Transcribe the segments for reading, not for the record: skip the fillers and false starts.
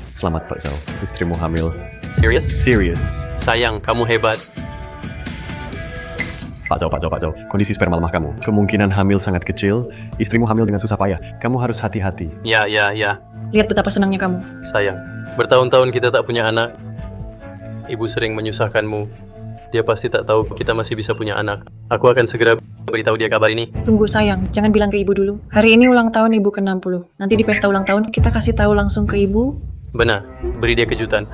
Selamat Pak Zhao, istrimu hamil. Serius? Serius. Sayang, kamu hebat. Pak Zhao, kondisi sperma lemah kamu. Kemungkinan hamil sangat kecil, istrimu hamil dengan susah payah. Kamu harus hati-hati. Ya. Lihat betapa senangnya kamu. Sayang, bertahun-tahun kita tak punya anak. Ibu sering menyusahkanmu. Dia pasti tak tahu kita masih bisa punya anak. Aku akan segera beritahu dia kabar ini. Tunggu sayang, jangan bilang ke ibu dulu. Hari ini ulang tahun ibu ke-60. Nanti di pesta ulang tahun kita kasih tahu langsung ke ibu. Benar, beri dia kejutan.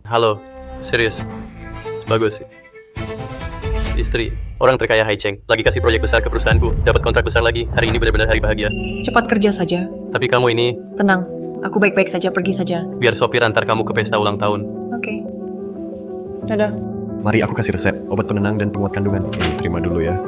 Halo, serius. Bagus. Istri, orang terkaya Hai Cheng, lagi kasih proyek besar ke perusahaanku, dapat kontrak besar lagi. Hari ini benar-benar hari bahagia. Cepat kerja saja. Tapi kamu ini, Tenang, aku baik-baik saja, pergi saja. biar sopir antar kamu ke pesta ulang tahun. Oke. Dadah. Mari aku kasih resep obat penenang dan penguat kandungan. Ini terima dulu ya.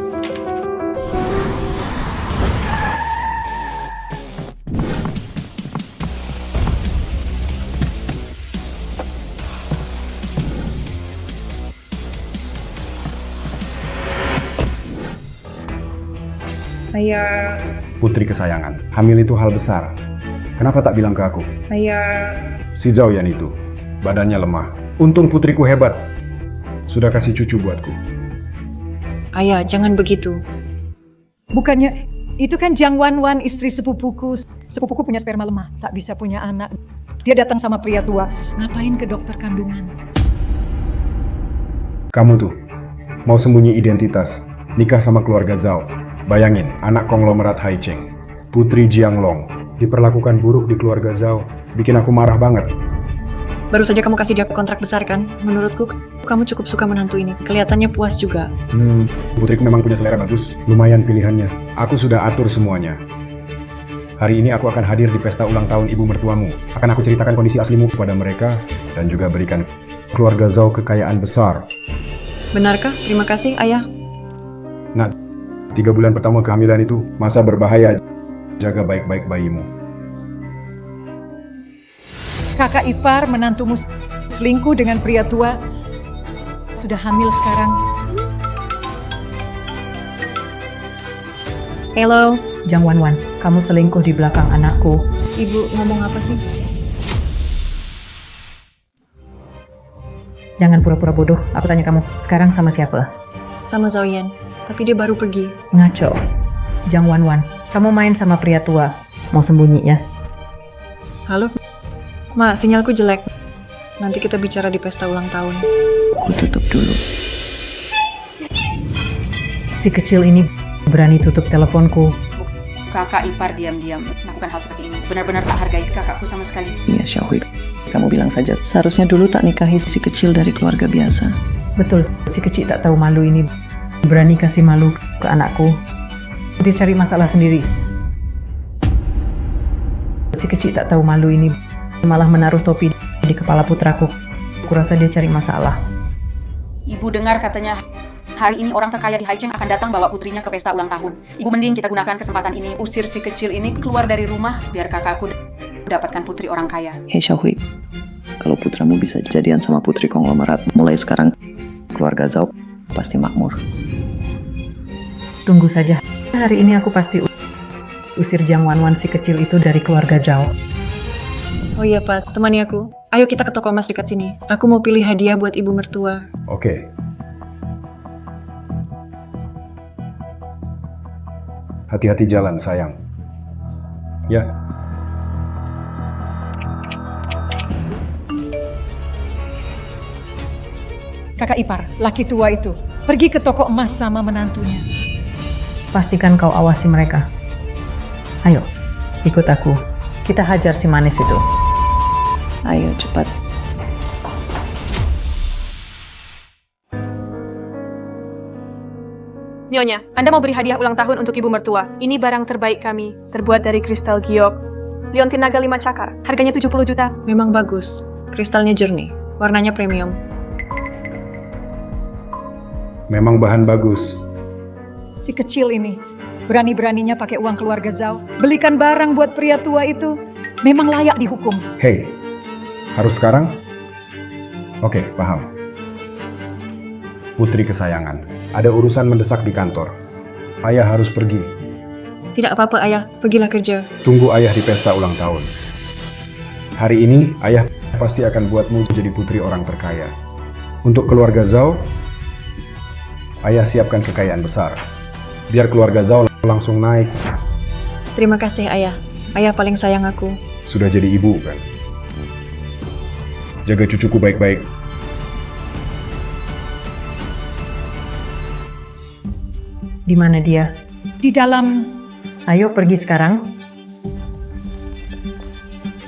Ayah, Putri kesayangan, hamil itu hal besar. Kenapa tak bilang ke aku? ayah. Si Zhao Yan itu, badannya lemah. Untung putriku hebat. Sudah kasih cucu buatku. Ayah, jangan begitu. Bukannya, itu kan Jiang Wanwan, istri sepupuku. Sepupuku punya sperma lemah, tak bisa punya anak. Dia datang sama pria tua, ngapain ke dokter kandungan? Kamu tuh, mau sembunyi identitas, nikah sama keluarga Zhao. Bayangin, anak konglomerat Hai Cheng, Putri Jianglong, diperlakukan buruk di keluarga Zhao. Bikin aku marah banget. Baru saja kamu kasih dia kontrak besar kan? Menurutku, kamu cukup suka menantu ini. Kelihatannya puas juga. Putriku memang punya selera bagus. Lumayan pilihannya. Aku sudah atur semuanya. Hari ini aku akan hadir di pesta ulang tahun ibu mertuamu. Akan aku ceritakan kondisi aslimu kepada mereka dan juga berikan keluarga Zhao kekayaan besar. Benarkah? Terima kasih, ayah. Nah, 3 bulan pertama kehamilan itu masa berbahaya. Jaga baik-baik bayimu. Kakak ipar menantumu selingkuh dengan pria tua. Sudah hamil sekarang. Hello. Jiang Wanwan, kamu selingkuh di belakang anakku. Ibu ngomong apa sih? Jangan pura-pura bodoh, aku tanya kamu, sekarang sama siapa? Sama Zhao Yan. Tapi dia baru pergi. Ngaco. Jiang Wanwan, kamu main sama pria tua. Mau sembunyi ya? Halo? Ma, sinyalku jelek. Nanti kita bicara di pesta ulang tahun. Aku tutup dulu. Si kecil ini berani tutup teleponku. Kakak ipar diam-diam melakukan hal seperti ini. Benar-benar tak hargai kakakku sama sekali. Iya, Xiaohui. Kamu bilang saja, seharusnya dulu tak nikahi si kecil dari keluarga biasa. Betul, si kecil tak tahu malu ini. Berani kasih malu ke anakku. Dia cari masalah sendiri. Si kecil tak tahu malu ini. Malah menaruh topi di kepala putraku. Kurasa dia cari masalah. Ibu dengar katanya hari ini orang terkaya di Hai Cheng akan datang bawa putrinya ke pesta ulang tahun. Ibu mending kita gunakan kesempatan ini, usir si kecil ini keluar dari rumah biar kakakku dapatkan putri orang kaya. Hei Xiaohui, kalau putramu bisa jadian sama putri konglomerat, mulai sekarang keluarga Zhao pasti makmur. Tunggu saja. Hari ini aku pasti usir Jiang Wanwan si kecil itu dari keluarga Zhao. Oh iya, Pak. Temani aku. Ayo kita ke toko emas dekat sini. Aku mau pilih hadiah buat ibu mertua. Oke. Hati-hati jalan, sayang. Ya. Kakak ipar, laki tua itu, pergi ke toko emas sama menantunya. Pastikan kau awasi mereka. Ayo, ikut aku. Kita hajar si manis itu. Ayo cepat. Nyonya, Anda mau beri hadiah ulang tahun untuk ibu mertua. Ini barang terbaik kami, terbuat dari kristal giok. Liontin naga 5 cakar, harganya 70 juta. Memang bagus. Kristalnya jernih. Warnanya premium. Memang bahan bagus. Si kecil ini, berani-beraninya pakai uang keluarga Zhao. Belikan barang buat pria tua itu. Memang layak dihukum. Hei, harus sekarang? Oke, paham. Putri kesayangan, ada urusan mendesak di kantor. Ayah harus pergi. Tidak apa-apa, ayah. Pergilah kerja. Tunggu ayah di pesta ulang tahun. Hari ini, ayah pasti akan buatmu jadi putri orang terkaya. Untuk keluarga Zhao, ayah siapkan kekayaan besar. Biar keluarga Zhao langsung naik. Terima kasih ayah. Ayah paling sayang aku. Sudah jadi ibu kan? Jaga cucuku baik-baik. Di mana dia? Di dalam. Ayo pergi sekarang.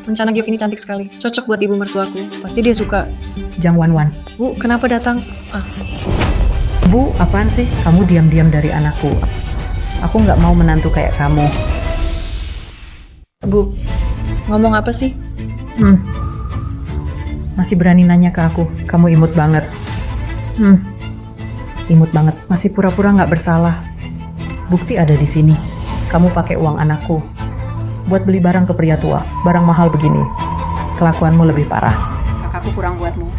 Rencana giok ini cantik sekali. Cocok buat ibu mertuaku. Pasti dia suka. Jang Wan-wan. Bu, kenapa datang? Bu, apaan sih? Kamu diam-diam dari anakku. Aku nggak mau menantu kayak kamu. Bu, ngomong apa sih? Masih berani nanya ke aku. Kamu imut banget. Imut banget. Masih pura-pura nggak bersalah. Bukti ada di sini. Kamu pakai uang anakku buat beli barang ke pria tua. Barang mahal begini. Kelakuanmu lebih parah. Kakakku kurang buatmu.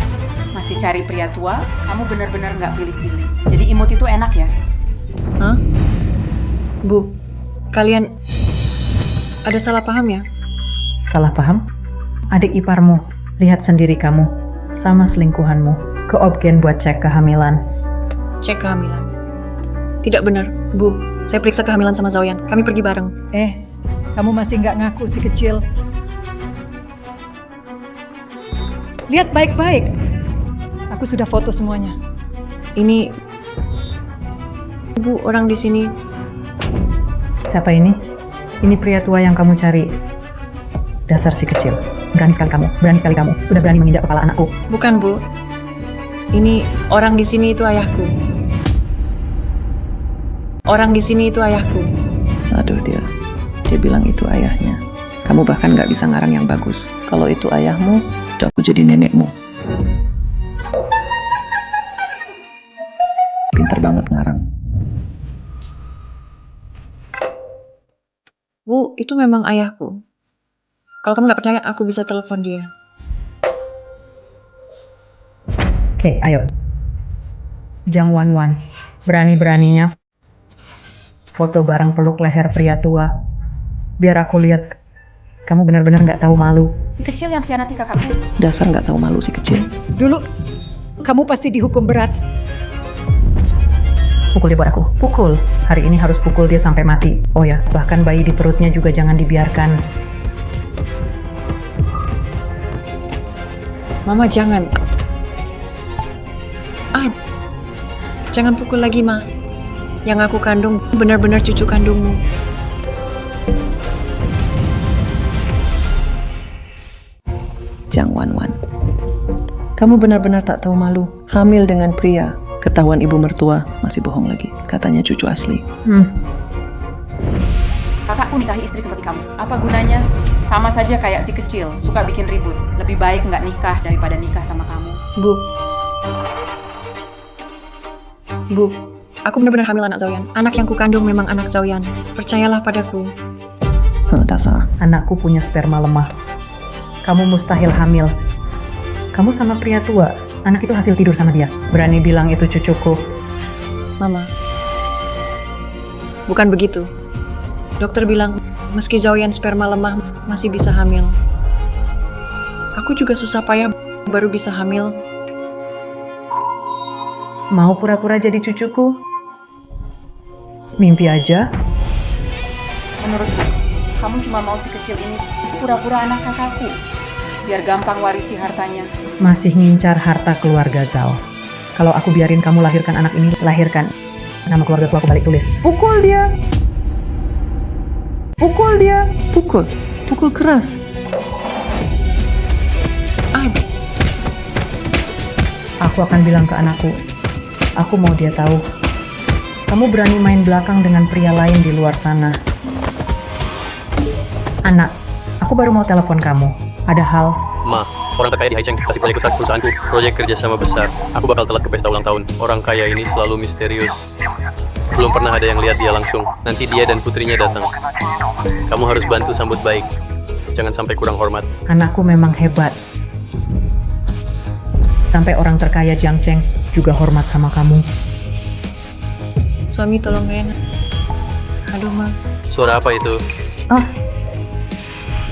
Masih cari pria tua, kamu benar-benar nggak pilih-pilih. Jadi imut itu enak ya? Hah? Bu, kalian ada salah paham ya? Salah paham? Adik iparmu. Lihat sendiri kamu. Sama selingkuhanmu. Ke Obgen buat cek kehamilan. Cek kehamilan. Tidak benar, Bu. Saya periksa kehamilan sama Zaoyan. Kami pergi bareng. Kamu masih nggak ngaku si kecil. Lihat baik-baik. Aku sudah foto semuanya. Ini Bu, orang di sini. Siapa ini? Ini pria tua yang kamu cari. Dasar si kecil. Berani sekali kamu. Berani sekali kamu. Sudah berani menginjak kepala anakku. Bukan, Bu. Ini orang di sini itu ayahku. Orang di sini itu ayahku. Aduh, dia bilang itu ayahnya. Kamu bahkan nggak bisa ngarang yang bagus. Kalau itu ayahmu, udah aku jadi nenekmu. Pintar banget ngarang. Bu, itu memang ayahku. Kalau kamu nggak percaya, aku bisa telepon dia. Oke, ayo. Jang Wan-wan. Berani-beraninya foto barang peluk leher pria tua. Biar aku lihat kamu benar-benar nggak tahu malu. Si kecil yang khianati kakakku. Dasar nggak tahu malu si kecil. Dulu, kamu pasti dihukum berat. Pukul dia buat aku. Pukul. Hari ini harus pukul dia sampai mati. Oh ya, bahkan bayi di perutnya juga jangan dibiarkan. Mama, jangan. Jangan pukul lagi, Ma. Yang aku kandung benar-benar cucu kandungmu. Jang Wan-wan. Kamu benar-benar tak tahu malu. Hamil dengan pria. Ketahuan ibu mertua, masih bohong lagi. Katanya cucu asli. Kakakku nikahi istri seperti kamu. Apa gunanya? Sama saja kayak si kecil, suka bikin ribut. Lebih baik nggak nikah daripada nikah sama kamu. Bu, aku benar-benar hamil anak Zaoyan. Anak yang kukandung memang anak Zaoyan. Percayalah padaku. Dasar. Anakku punya sperma lemah. Kamu mustahil hamil. Kamu sama pria tua. Anak itu hasil tidur sama dia. Berani bilang itu cucuku. Mama, bukan begitu. Dokter bilang, meski Zaoyan sperma lemah, masih bisa hamil. Aku juga susah payah baru bisa hamil. Mau pura-pura jadi cucuku? Mimpi aja. Menurutku, kamu cuma mau si kecil ini pura-pura anak kakakku. Biar gampang warisi hartanya. Masih ngincar harta keluarga Zhao. Kalau aku biarin kamu lahirkan anak ini, lahirkan. Nama keluarga aku balik tulis. Pukul dia! Pukul dia! Pukul keras. Aku akan bilang ke anakku. Aku mau dia tahu. Kamu berani main belakang dengan pria lain di luar sana. Anak, aku baru mau telepon kamu. Ada hal. Ma, orang terkaya di Haicheng kasih proyek besar perusahaanku. Proyek kerjasama besar. Aku bakal telat ke pesta ulang tahun. Orang kaya ini selalu misterius. Belum pernah ada yang lihat dia langsung. Nanti dia dan putrinya datang. Kamu harus bantu sambut baik. Jangan sampai kurang hormat. Anakku memang hebat. Sampai orang terkaya Jiang Cheng juga hormat sama kamu. Suami tolong Rena. Aduh, Ma. Suara apa itu?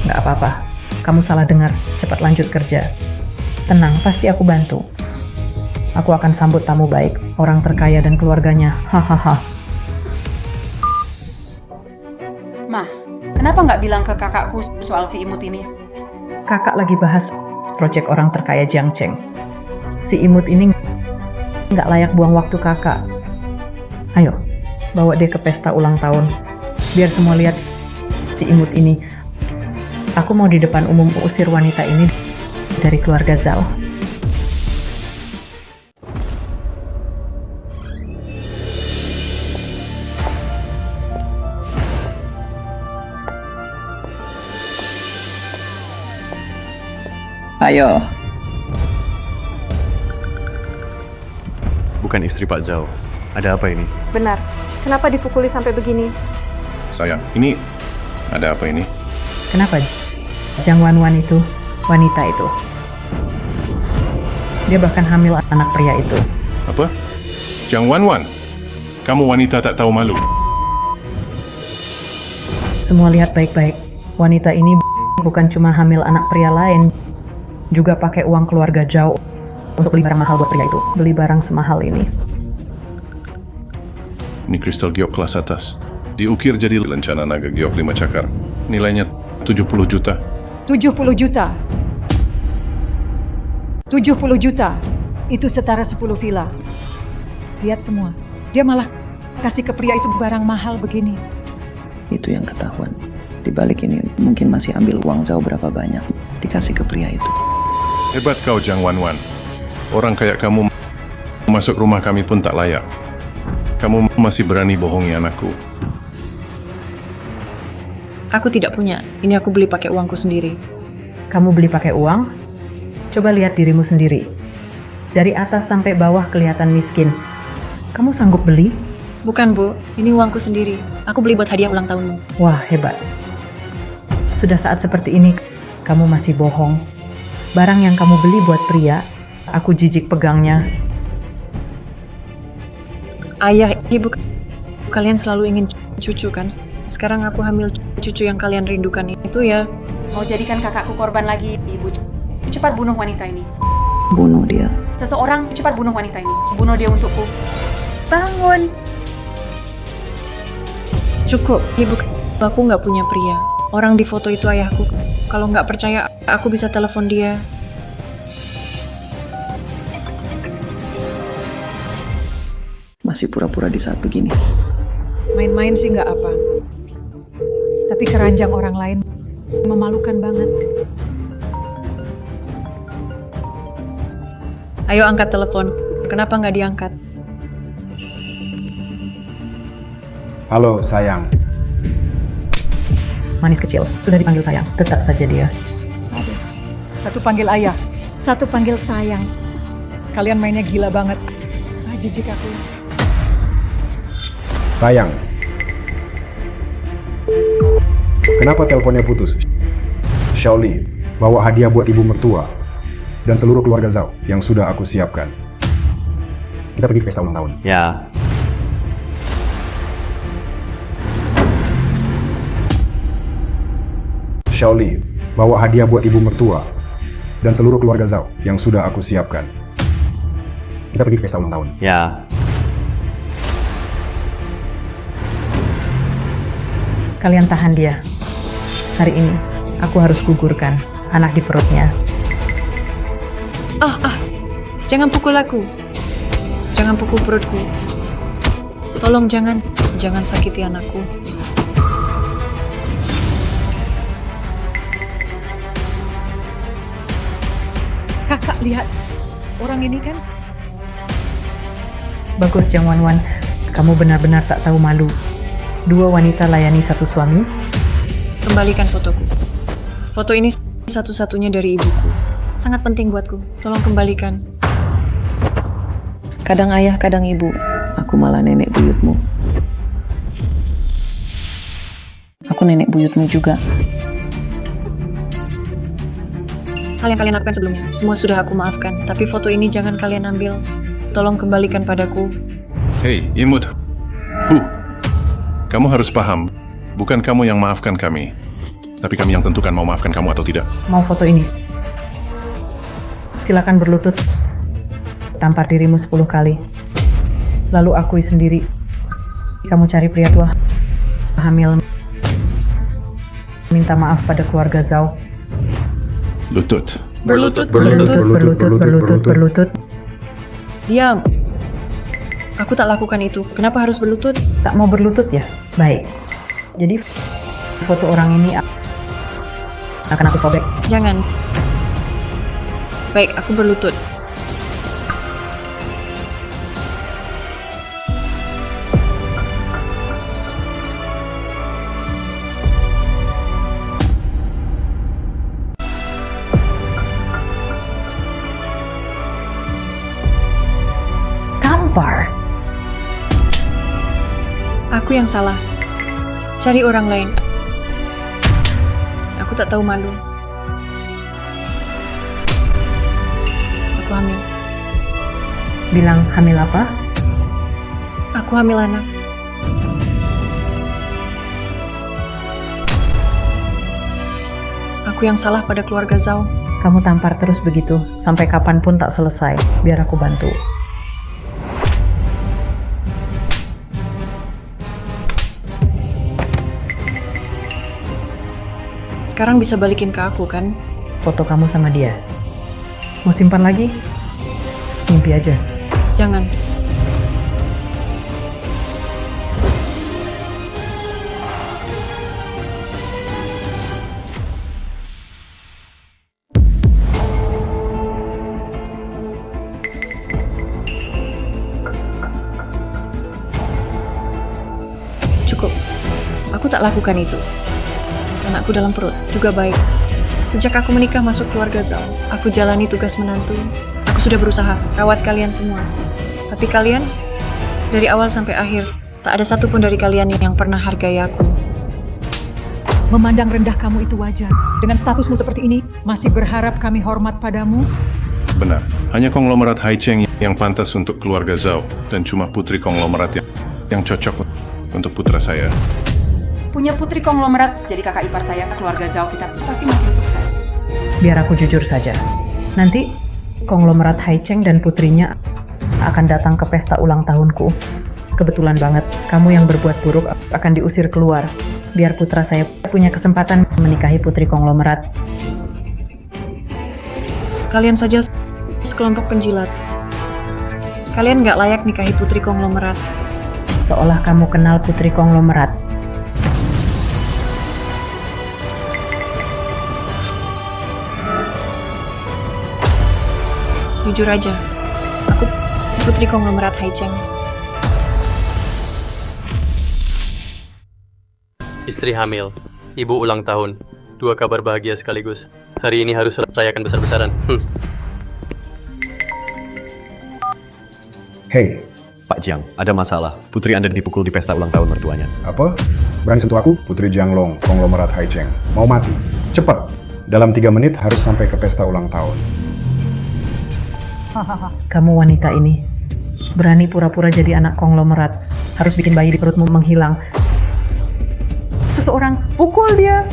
Nggak apa-apa. kamu salah dengar. Cepat lanjut kerja. Tenang, pasti aku bantu. Aku akan sambut tamu baik, orang terkaya dan keluarganya. Hahaha. Mah, kenapa nggak bilang ke kakakku soal si imut ini? Kakak lagi bahas proyek orang terkaya Jiang Cheng. Si imut ini nggak layak buang waktu kakak. Ayo, bawa dia ke pesta ulang tahun. Biar semua lihat si imut ini. Aku mau di depan umum usir wanita ini dari keluarga Zhao. Ayo. Bukan istri Pak Zhao. Ada apa ini? Benar. Kenapa dipukuli sampai begini? Sayang, ini ada apa ini? Kenapa? Jiang Wanwan itu, wanita itu. Dia bahkan hamil anak pria itu. Apa? Jiang Wanwan? Kamu wanita tak tahu malu. Semua lihat baik-baik. Wanita ini bukan cuma hamil anak pria lain, juga pakai uang keluarga Zhao untuk beli barang mahal buat pria itu. Beli barang semahal ini. Ini kristal giok kelas atas. Diukir jadi lencana naga giok 5 cakar. Nilainya 70 juta. 70 juta. 70 juta. Itu setara 10 villa. Lihat semua. Dia malah kasih ke pria itu barang mahal begini. Itu yang ketahuan. Di balik ini mungkin masih ambil uang Zhao berapa banyak dikasih ke pria itu. Hebat kau, Jiang Wanwan. Orang kayak kamu masuk rumah kami pun tak layak. Kamu masih berani bohongi anakku. Aku tidak punya. Ini aku beli pakai uangku sendiri. Kamu beli pakai uang? Coba lihat dirimu sendiri. Dari atas sampai bawah kelihatan miskin. Kamu sanggup beli? Bukan, Bu. Ini uangku sendiri. Aku beli buat hadiah ulang tahunmu. Wah, hebat. Sudah saat seperti ini, kamu masih bohong. Barang yang kamu beli buat pria, aku jijik pegangnya. Ayah, ibu, kalian selalu ingin cucu kan? Sekarang aku hamil cucu yang kalian rindukan itu ya. Mau jadikan kakakku korban lagi, Ibu. Cepat bunuh wanita ini. Bunuh dia. Seseorang cepat bunuh wanita ini. Bunuh dia untukku. Bangun! Cukup, ibu. Aku nggak punya pria. Orang di foto itu ayahku. Kalau nggak percaya, aku bisa telepon dia. Masih pura-pura di saat begini. Main-main sih nggak apa. Tapi keranjang orang lain memalukan banget. Ayo angkat telepon. Kenapa nggak diangkat? Halo, sayang. Manis kecil, sudah dipanggil sayang. Tetap saja dia. Satu panggil ayah, satu panggil sayang. Kalian mainnya gila banget. Jijik aku. Sayang. Kenapa teleponnya putus? Shaoli, bawa hadiah buat ibu mertua dan seluruh keluarga Zhao yang sudah aku siapkan. Kita pergi ke pesta ulang tahun. Ya. Shaoli, bawa hadiah buat ibu mertua dan seluruh keluarga Zhao yang sudah aku siapkan. Kita pergi ke pesta ulang tahun. Ya. Kalian tahan dia. Hari ini, aku harus gugurkan anak di perutnya. Jangan pukul aku. Jangan pukul perutku. Tolong jangan sakiti anakku. Kakak lihat, orang ini kan Bagus, Jiang Wanwan. Kamu benar-benar tak tahu malu. 2 wanita layani satu suami. Kembalikan fotoku. Foto ini satu-satunya dari ibuku. Sangat penting buatku. Tolong kembalikan. Kadang ayah, kadang ibu. Aku malah nenek buyutmu. Aku nenek buyutmu juga. Kalian lakukan sebelumnya. Semua sudah aku maafkan. Tapi foto ini jangan kalian ambil. Tolong kembalikan padaku. Hei, imut. Kamu harus paham. Bukan kamu yang maafkan kami. Tapi kami yang tentukan mau maafkan kamu atau tidak. Mau foto ini? Silakan berlutut. Tampar dirimu 10 kali. Lalu akui sendiri. Kamu cari pria tua hamil. Minta maaf pada keluarga Zhao. Lutut. Berlutut. Berlutut. Diam. Aku tak lakukan itu. Kenapa harus berlutut? Tak mau berlutut ya? Baik. Jadi foto orang ini akan aku sobek. Jangan. Baik, aku berlutut. Tampar. Aku yang salah. Cari orang lain. Aku tak tahu malu. Aku hamil. Bilang hamil apa? Aku hamil anak. Aku yang salah pada keluarga Zhao. Kamu tampar terus begitu, sampai kapanpun tak selesai. Biar aku bantu. Sekarang bisa balikin ke aku, kan? Foto kamu sama dia. Mau simpan lagi? Mimpi aja. Jangan. Cukup. Aku tak lakukan itu. Anakku dalam perut juga baik. Sejak aku menikah masuk keluarga Zhao, aku jalani tugas menantu. Aku sudah berusaha rawat kalian semua. Tapi kalian, dari awal sampai akhir, tak ada satupun dari kalian yang pernah hargai aku. Memandang rendah kamu itu wajar. Dengan statusmu seperti ini, masih berharap kami hormat padamu? Benar. Hanya konglomerat Haicheng yang pantas untuk keluarga Zhao. Dan cuma putri konglomerat yang cocok untuk putra saya. Punya putri konglomerat, jadi kakak ipar saya, keluarga Zhao kita pasti makin sukses. Biar aku jujur saja. Nanti konglomerat Haicheng dan putrinya akan datang ke pesta ulang tahunku. Kebetulan banget, kamu yang berbuat buruk akan diusir keluar. Biar putra saya punya kesempatan menikahi putri konglomerat. Kalian saja sekelompok penjilat. Kalian nggak layak nikahi putri konglomerat. Seolah kamu kenal putri konglomerat. Jujur aja, aku putri konglomerat Haicheng. Istri hamil, ibu ulang tahun. Dua kabar bahagia sekaligus. Hari ini harus rayakan besar-besaran. Hei, Pak Jiang, ada masalah. Putri Anda dipukul di pesta ulang tahun mertuanya. apa? Berani sentuh aku? Putri Jianglong, konglomerat Haicheng. Mau mati? Cepat! Dalam 3 menit harus sampai ke pesta ulang tahun. Kamu wanita ini berani pura-pura jadi anak konglomerat. Harus bikin bayi di perutmu menghilang. Seseorang pukul dia.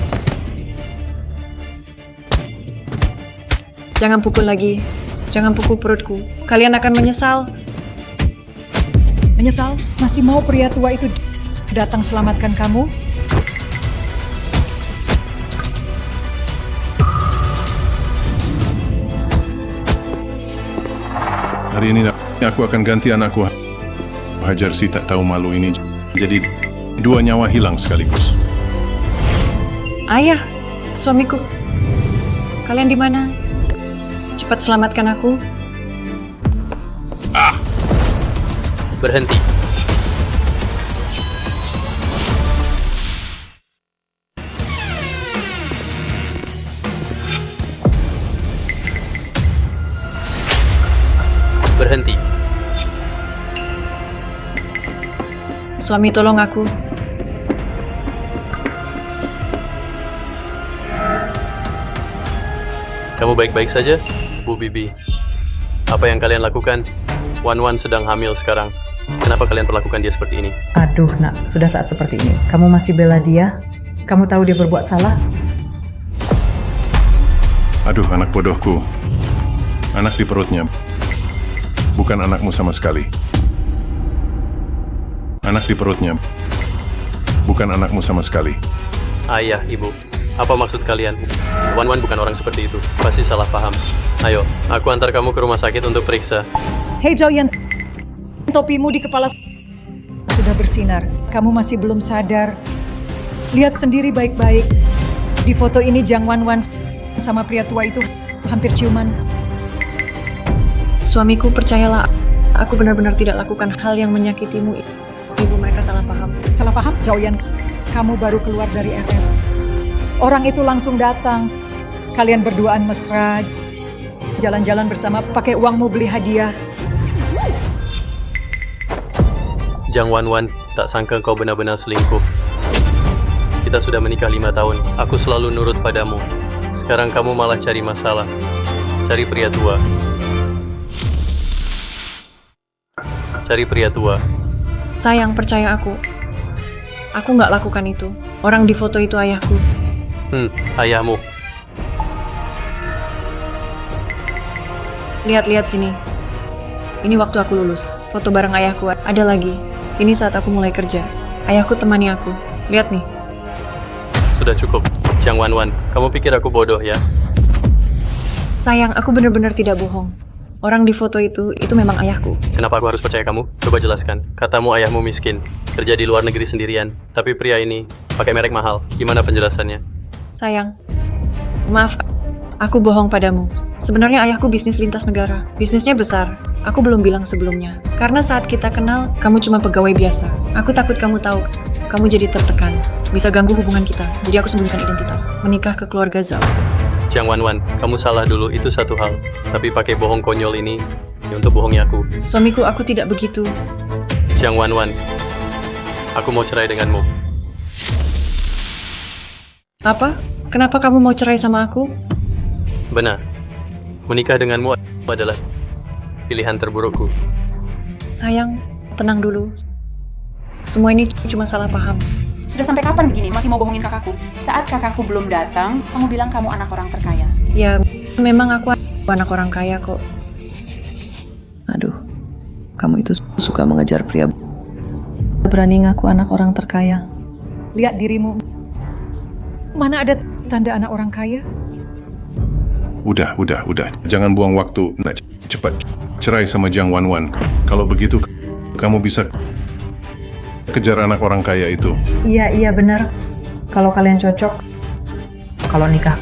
Jangan pukul lagi. Jangan pukul perutku. Kalian akan menyesal. Menyesal? Masih mau pria tua itu datang selamatkan kamu? Hari ini aku akan ganti anakku Hajar si tak tahu malu ini. Jadi 2 nyawa hilang sekaligus. Ayah, suamiku. Kalian di mana? Cepat selamatkan aku. Berhenti. Berhenti. Suami, tolong aku. Kamu baik-baik saja, Bu Bibi? Apa yang kalian lakukan? Wan sedang hamil sekarang. Kenapa kalian perlakukan dia seperti ini? Aduh nak, sudah saat seperti ini. Kamu masih bela dia? Kamu tahu dia berbuat salah? Aduh, anak bodohku. Anak di perutnya. Bukan anakmu sama sekali. Anak di perutnya. Bukan anakmu sama sekali. Ayah, ibu. Apa maksud kalian? Wan-Wan bukan orang seperti itu. Pasti salah paham. Ayo, aku antar kamu ke rumah sakit untuk periksa. Hei Joyan, topimu di kepala sudah bersinar. Kamu masih belum sadar. Lihat sendiri baik-baik. Di foto ini Jiang Wan-Wan sama pria tua itu hampir ciuman. Suamiku, percayalah, aku benar-benar tidak lakukan hal yang menyakitimu. Ibu, mereka salah paham. Salah paham, Joyan. Kamu baru keluar dari RS. Orang itu langsung datang. Kalian berduaan mesra. Jalan-jalan bersama, pakai uangmu beli hadiah. Jiang Wan-Wan, tak sangka kau benar-benar selingkuh. Kita sudah menikah 5 tahun. Aku selalu nurut padamu. Sekarang kamu malah cari masalah. Cari pria tua. Cari pria tua. Sayang, percaya aku. Aku nggak lakukan itu. Orang di foto itu ayahku. Ayahmu. Lihat-lihat sini. Ini waktu aku lulus. Foto bareng ayahku. Ada lagi. Ini saat aku mulai kerja. Ayahku temani aku. Lihat nih. Sudah cukup. Jiang Wan-Wan, kamu pikir aku bodoh ya? Sayang, aku benar-benar tidak bohong. Orang di foto itu memang ayahku. Kenapa aku harus percaya kamu? Coba jelaskan. Katamu ayahmu miskin, kerja di luar negeri sendirian. Tapi pria ini pakai merek mahal. Gimana penjelasannya? Sayang, maaf, aku bohong padamu. Sebenarnya ayahku bisnis lintas negara. Bisnisnya besar. Aku belum bilang sebelumnya. Karena saat kita kenal, kamu cuma pegawai biasa. Aku takut kamu tahu. Kamu jadi tertekan. Bisa ganggu hubungan kita. Jadi aku sembunyikan identitas. Menikah ke keluarga Zhao. Jiang Wan-Wan, kamu salah dulu. Itu satu hal. Tapi pakai bohong konyol ini untuk bohongi aku. Suamiku, aku tidak begitu. Jiang Wan-Wan, aku mau cerai denganmu. Apa? Kenapa kamu mau cerai sama aku? Benar. Menikah denganmu adalah pilihan terburukku. Sayang, tenang dulu. Semua ini cuma salah paham. Sudah sampai kapan begini? Masih mau bohongin kakakku? Saat kakakku belum datang, kamu bilang kamu anak orang terkaya. Ya, memang aku anak orang kaya kok. Aduh, kamu itu suka mengejar pria. Berani ngaku anak orang terkaya. Lihat dirimu. Mana ada tanda anak orang kaya? Udah. Jangan buang waktu. Nah, cepat cerai sama Jiang Wan-Wan. Kalau begitu, kamu bisa kejar anak orang kaya itu. Iya benar. Kalau kalian cocok, kalau nikah,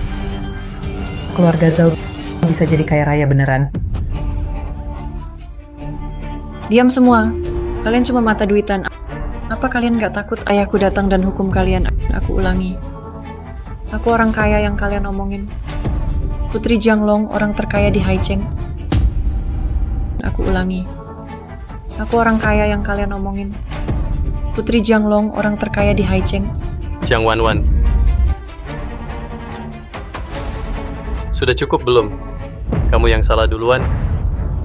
keluarga Zhao bisa jadi kaya raya beneran. Diam semua. Kalian cuma mata duitan. Apa kalian gak takut ayahku datang dan hukum kalian? Aku ulangi. Aku orang kaya yang kalian omongin. Putri Jianglong, orang terkaya di Haicheng. Aku ulangi. Aku orang kaya yang kalian omongin. Putri Jianglong, orang terkaya di Haicheng. Jiang Wan-Wan, sudah cukup belum? Kamu yang salah duluan.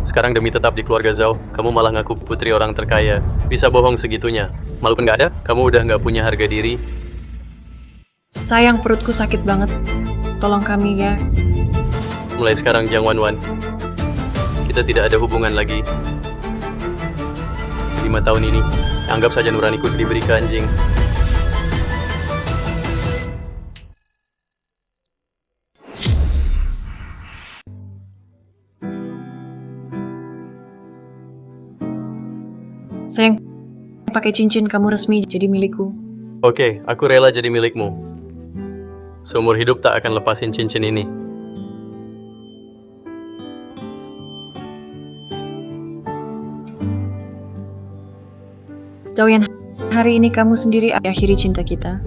Sekarang demi tetap di keluarga Zhao, kamu malah ngaku putri orang terkaya. Bisa bohong segitunya. Malu pun gak ada? Kamu udah gak punya harga diri? Sayang, perutku sakit banget. Tolong kami ya. Mulai sekarang Jiang Wan-Wan, kita tidak ada hubungan lagi. 5 tahun ini, anggap saja nuraniku diberi ke anjing. Sayang, pakai cincin kamu resmi jadi milikku. Oke, aku rela jadi milikmu. Seumur hidup tak akan lepasin cincin ini. Zhaoyan, hari ini kamu sendiri akhiri cinta kita.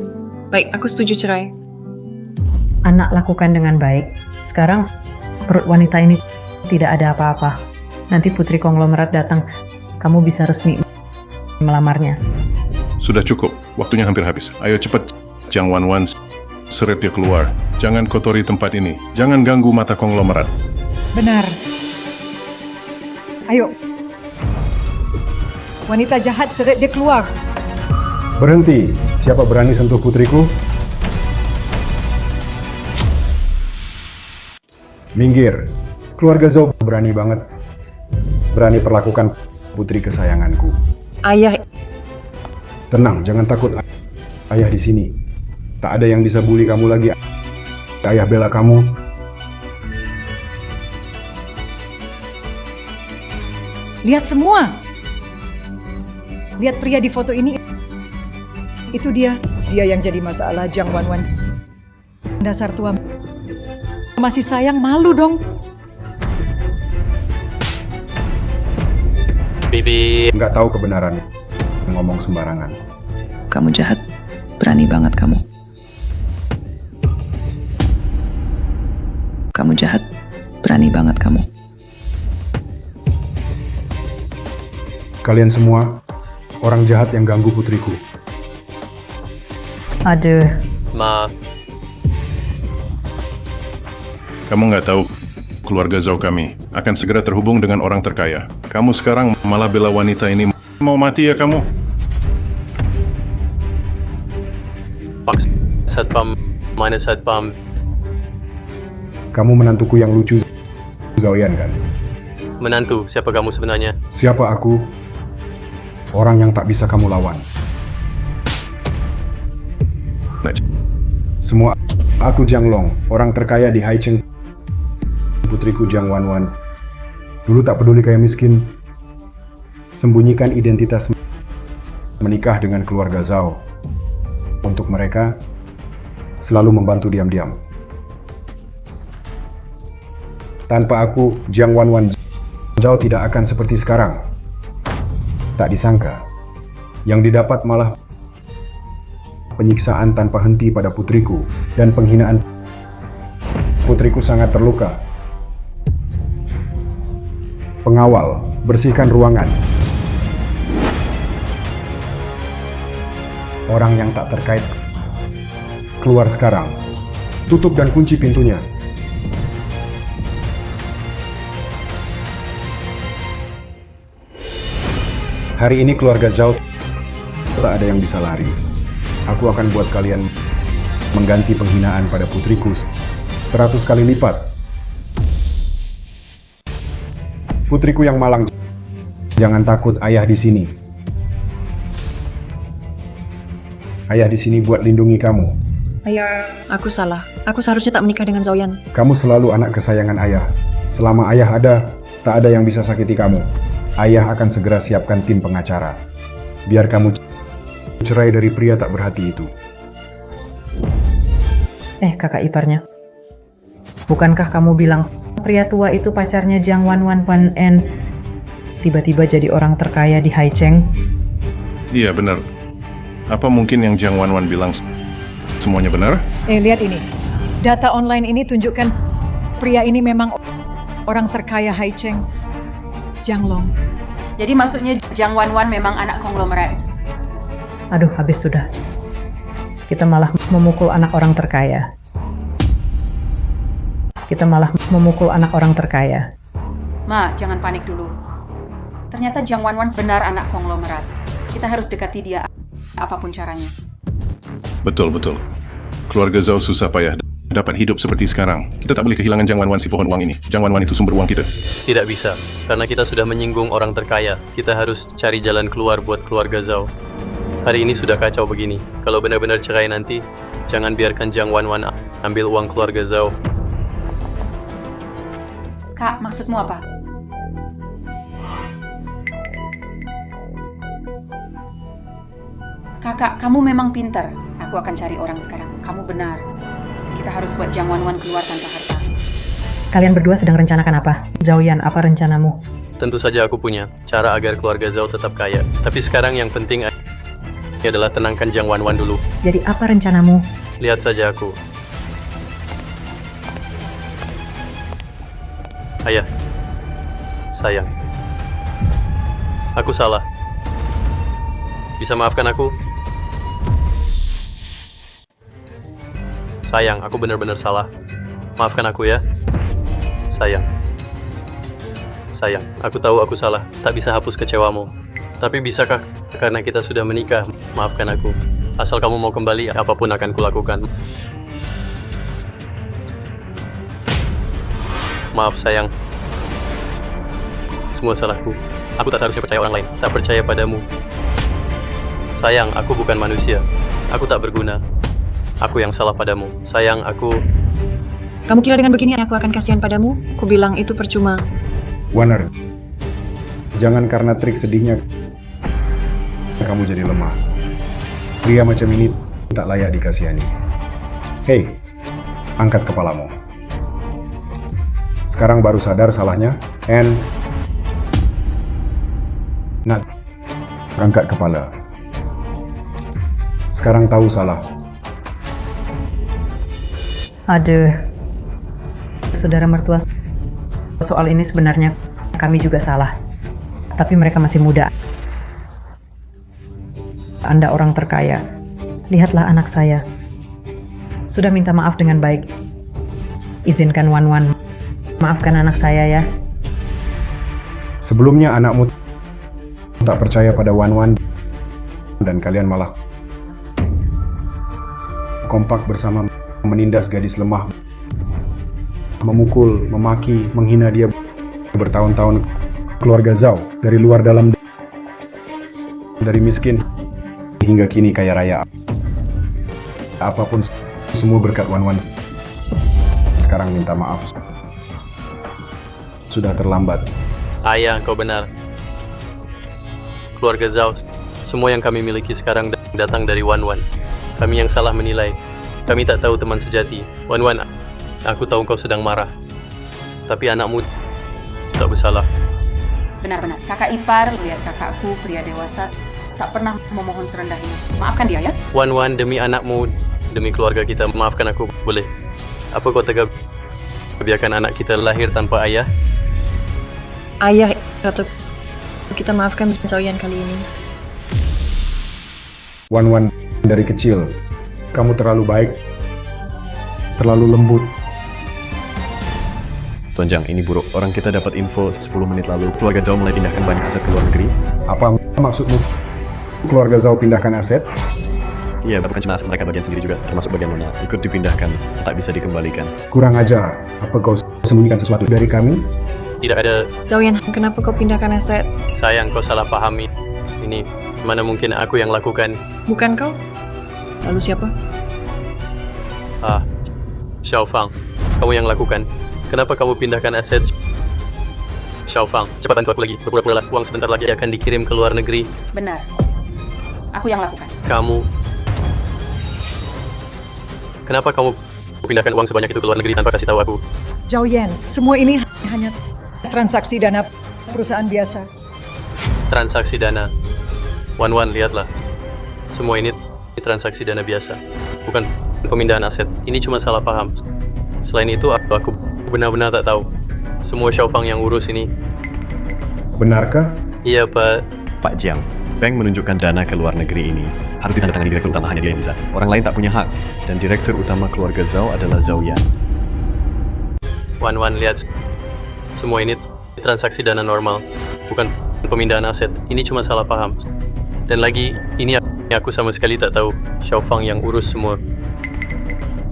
Baik, aku setuju cerai. Anak lakukan dengan baik. Sekarang perut wanita ini tidak ada apa-apa. Nanti putri konglomerat datang, kamu bisa resmi melamarnya. Sudah cukup, waktunya hampir habis. Ayo cepat, Jiang Wan-Wan, seret dia keluar. Jangan kotori tempat ini. Jangan ganggu mata konglomerat. Benar. Ayo. Wanita jahat, seret dia keluar. Berhenti. Siapa berani sentuh putriku? Minggir. Keluarga Zhao berani banget. Berani perlakukan putri kesayanganku. Ayah, Tenang, jangan takut. Ayah di sini. Tak ada yang bisa bully kamu lagi. Ayah bela kamu. Lihat semua. Lihat pria di foto ini. Itu dia. Dia yang jadi masalah, Jiang Wanwan. Dasar tua. Masih sayang, malu dong. Bibi. Nggak tahu kebenaran. Ngomong sembarangan. Kamu jahat, berani banget kamu. Kamu jahat, berani banget kamu. Kalian semua orang jahat yang ganggu putriku. Aduh, Maaf. Kamu nggak tahu, keluarga Zhao kami akan segera terhubung dengan orang terkaya. Kamu sekarang malah bela wanita ini. Mau mati ya kamu? Pak Satpam, mana Satpam? Kamu menantuku yang lucu, Zhaoyan kan? Menantu, siapa kamu sebenarnya? Siapa aku? Orang yang tak bisa kamu lawan. Nah, Semua aku Jiang Long, orang terkaya di Haicheng. Putriku Jiang Wanwan. Dulu tak peduli kaya miskin. Sembunyikan identitas, menikah dengan keluarga Zhao. Untuk mereka, selalu membantu diam-diam. Tanpa aku, Jiang Wanwan, Zhao tidak akan seperti sekarang. Tak disangka, yang didapat malah penyiksaan tanpa henti pada putriku dan penghinaan. Putriku sangat terluka. Pengawal, bersihkan ruangan. Orang yang tak terkait keluar sekarang. Tutup dan kunci pintunya. Hari ini keluarga Zhao tak ada yang bisa lari. Aku akan buat kalian mengganti penghinaan pada putriku 100 kali lipat. Putriku yang malang, jangan takut, ayah di sini. Ayah di sini buat lindungi kamu. ayah, aku salah. Aku seharusnya tak menikah dengan Zhaoyan. Kamu selalu anak kesayangan ayah. Selama ayah ada, tak ada yang bisa sakiti kamu. Ayah akan segera siapkan tim pengacara. Biar kamu cerai dari pria tak berhati itu. kakak iparnya. Bukankah kamu bilang pria tua itu pacarnya Jiang Wanwan Pan En tiba-tiba jadi orang terkaya di Haicheng? iya benar. Apa mungkin yang Jiang Wanwan bilang semuanya benar? Lihat ini. Data online ini tunjukkan pria ini memang orang terkaya Haicheng. Jiang Long. Jadi maksudnya Jiang Wanwan memang anak konglomerat. Aduh, habis sudah. Kita malah memukul anak orang terkaya. Kita malah memukul anak orang terkaya. Ma, jangan panik dulu. Ternyata Jiang Wanwan benar anak konglomerat. Kita harus dekati dia apapun caranya. Betul, betul. Keluarga Zhao susah payah dapat hidup seperti sekarang. Kita tak boleh kehilangan Jiang Wanwan, si pohon uang ini. Jiang Wanwan itu sumber uang kita. Tidak bisa, karena kita sudah menyinggung orang terkaya. Kita harus cari jalan keluar buat keluarga Zhao. Hari ini sudah kacau begini. Kalau benar-benar cerai nanti, jangan biarkan Jiang Wanwan ambil uang keluarga Zhao. Kak, maksudmu apa? Kakak, kamu memang pintar. Aku akan cari orang sekarang. Kamu benar. Kita harus buat Jiang Wanwan keluar tanpa harta. Kalian berdua sedang rencanakan apa? Zhaoyan, apa rencanamu? Tentu saja aku punya cara agar keluarga Zhao tetap kaya. Tapi sekarang yang penting adalah tenangkan Jiang Wanwan dulu. Jadi apa rencanamu? Lihat saja aku. Ayah. Sayang. Aku salah. Bisa maafkan aku? Sayang, aku benar-benar salah. Maafkan aku ya. Sayang. Sayang, aku tahu aku salah. Tak bisa hapus kecewamu. Tapi bisakah karena kita sudah menikah? Maafkan aku. Asal kamu mau kembali, apapun akan kulakukan. Maaf sayang. Semua salahku. Aku tak seharusnya percaya orang lain. Tak percaya padamu. Sayang, aku bukan manusia. Aku tak berguna. Aku yang salah padamu. Sayang, aku... Kamu kira dengan begini aku akan kasihan padamu? Ku bilang itu percuma. Warner, jangan karena trik sedihnya kamu jadi lemah. Pria macam ini tak layak dikasihani. Hei, angkat kepalamu. Sekarang baru sadar salahnya, and Nat, angkat kepala. Sekarang tahu salah. Aduh, saudara mertua, soal ini sebenarnya kami juga salah. Tapi mereka masih muda. Anda orang terkaya. Lihatlah anak saya. Sudah minta maaf dengan baik. Izinkan Wan Wan maafkan anak saya ya. Sebelumnya anakmu tak percaya pada Wan Wan dan kalian malah kompak bersama menindas gadis lemah, memukul, memaki, menghina dia bertahun-tahun. Keluarga Zhao dari luar dalam, dari miskin hingga kini kaya raya. Apapun semua berkat Wan Wan. Sekarang minta maaf. Sudah terlambat. Ayah, kau benar. Keluarga Zhao, semua yang kami miliki sekarang datang dari Wan Wan. Kami yang salah menilai. Kami tak tahu teman sejati. Wan Wan, aku tahu kau sedang marah. Tapi anakmu tak bersalah. Benar-benar, kakak ipar, lihat kakakku, pria dewasa, tak pernah memohon serendah ini. Maafkan dia ya. Wan Wan, demi anakmu, demi keluarga kita, maafkan aku, boleh? Apa kau tega biarkan anak kita lahir tanpa ayah? Ayah, Ratu, kita maafkan Zhao Yan kali ini. Wan Wan, dari kecil kamu terlalu baik, terlalu lembut. Tuan Jiang, ini buruk. Orang kita dapat info 10 menit lalu. Keluarga Zhao mulai pindahkan banyak aset ke luar negeri. Apa maksudmu? Keluarga Zhao pindahkan aset? Iya, bukan cuma aset mereka, bagian sendiri juga, termasuk bagian Luna. Ikut dipindahkan, tak bisa dikembalikan. Kurang ajar. Apa kau sembunyikan sesuatu dari kami? Tidak ada. Zhao Yan, kenapa kau pindahkan aset? Sayang, kau salah pahami. Ini, mana mungkin aku yang lakukan. Bukan kau? Lalu siapa? Xiao Fang, kamu yang lakukan. Kenapa kamu pindahkan aset? Xiao Fang, cepat bantu aku lagi. Berpura-pura lah, uang sebentar lagi akan dikirim ke luar negeri. Benar. Aku yang lakukan. Kamu... Kenapa kamu pindahkan uang sebanyak itu ke luar negeri tanpa kasih tahu aku? Zhao Yan, semua ini hanya transaksi dana perusahaan biasa. Transaksi dana. Wan Wan, lihatlah. Semua ini transaksi dana biasa. Bukan pemindahan aset. Ini cuma salah paham. Selain itu, aku benar-benar tak tahu. Semua Xiao Fang yang urus ini. Benarkah? Iya, Pak. Pak Jiang, bank menunjukkan dana ke luar negeri ini harus ditandatangani direktur utama, hanya dia yang bisa. Orang lain tak punya hak. Dan direktur utama keluarga Zhao adalah Zhao Yan. Wan Wan, lihat. Semua ini transaksi dana normal. Bukan pemindahan aset. Ini cuma salah paham. Dan lagi, ini aku sama sekali tak tahu. Xiao Fang yang urus semua.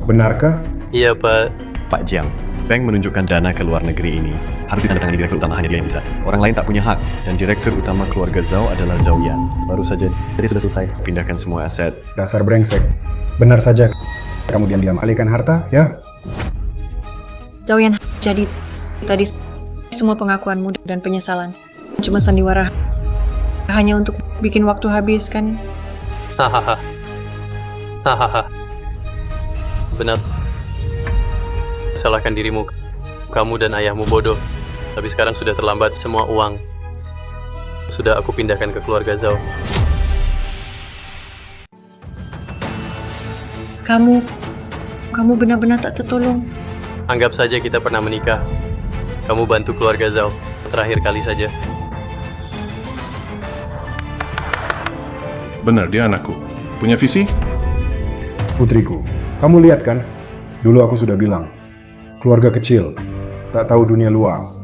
Benarkah? Iya, Pak. Pak Jiang, bank menunjukkan dana ke luar negeri ini harus ditandatangani direktur utama, hanya dia yang bisa. Orang lain tak punya hak. Dan direktur utama keluarga Zhao adalah Zhao Yan. Baru saja, jadi sudah selesai. Pindahkan semua aset. Dasar brengsek. Benar saja. Kamu diam-diam alihkan harta, ya? Zhao Yan, jadi tadi semua pengakuanmu dan penyesalan cuma sandiwara. Hanya untuk bikin waktu habis, kan? Hahaha. Hahaha. Benar. Salahkan dirimu. Kamu dan ayahmu bodoh. Tapi sekarang sudah terlambat. Semua uang sudah aku pindahkan ke keluarga Zhao. Kamu benar-benar tak tertolong. Anggap saja kita pernah menikah. Kamu bantu keluarga Zhao. Terakhir kali saja. Benar, dia anakku. Punya visi? Putriku, kamu lihat kan? Dulu aku sudah bilang. Keluarga kecil, tak tahu dunia luar.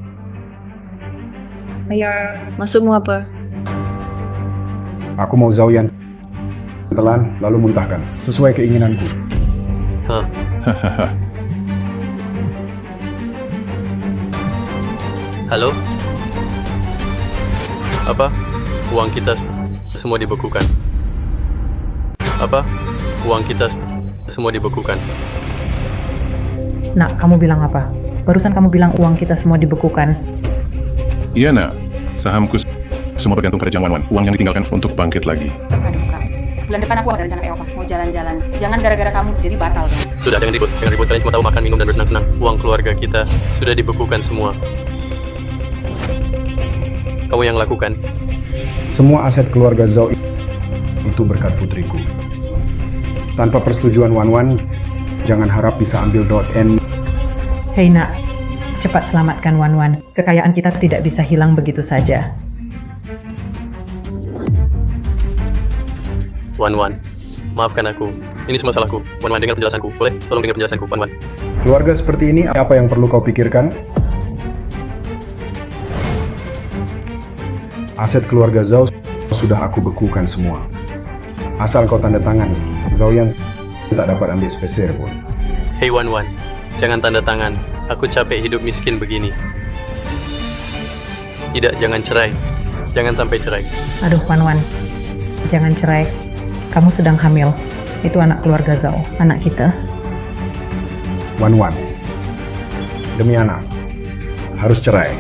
Ayah, maksudmu apa? Aku mau Zhao Yan telan, lalu muntahkan, sesuai keinginanku. Hah? Hahaha. Halo? Apa? Uang kita semua dibekukan. Apa? Uang kita semua dibekukan. Nak, kamu bilang apa? Barusan kamu bilang uang kita semua dibekukan. Iya nak, sahamku semua bergantung pada Jiang Wanwan. Uang yang ditinggalkan untuk bangkit lagi. Aduh kak, bulan depan aku ada rencana Eropa, mau jalan-jalan. Jangan gara-gara kamu jadi batal dong. Sudah, jangan ribut. Jangan ribut, kalian cuma tahu makan, minum, dan bersenang-senang. Uang keluarga kita sudah dibekukan semua. Kamu yang lakukan. Semua aset keluarga Zhao itu berkat putriku. Tanpa persetujuan Wanwan, jangan harap bisa ambil .n. Hei nak, cepat selamatkan Wanwan. Kekayaan kita tidak bisa hilang begitu saja. Wanwan, maafkan aku. Ini semua salahku. Wanwan, dengar penjelasanku. Boleh? Tolong dengar penjelasanku, Wanwan. Keluarga seperti ini, apa yang perlu kau pikirkan? Aset keluarga Zhao sudah aku bekukan semua. Asal kau tanda tangan, Zhao Yan tak dapat ambil spesier pun. Hei Wanwan, jangan tanda tangan. Aku capek hidup miskin begini. Tidak, jangan cerai. Jangan sampai cerai. Aduh Wanwan, jangan cerai. Kamu sedang hamil. Itu anak keluarga Zhao, anak kita. Wanwan, demi anak, harus cerai.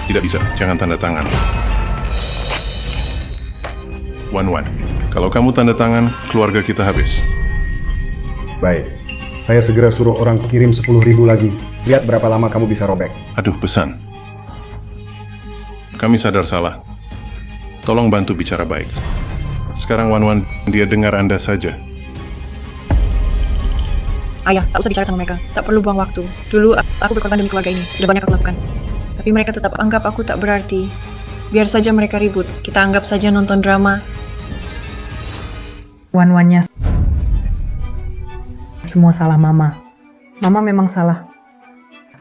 Tidak bisa, jangan tanda tangan. Wanwan, kalau kamu tanda tangan, keluarga kita habis. Baik, saya segera suruh orang kirim 10.000 lagi. Lihat berapa lama kamu bisa robek. Aduh, pesan. Kami sadar salah. Tolong bantu bicara baik. Sekarang Wanwan, dia dengar Anda saja. Ayah, tak usah bicara sama mereka. Tak perlu buang waktu. Dulu aku berkorban demi keluarga ini. Sudah banyak aku lakukan. Tapi mereka tetap anggap aku tak berarti. Biar saja mereka ribut. Kita anggap saja nonton drama. Wanwannya semua salah Mama. Mama memang salah.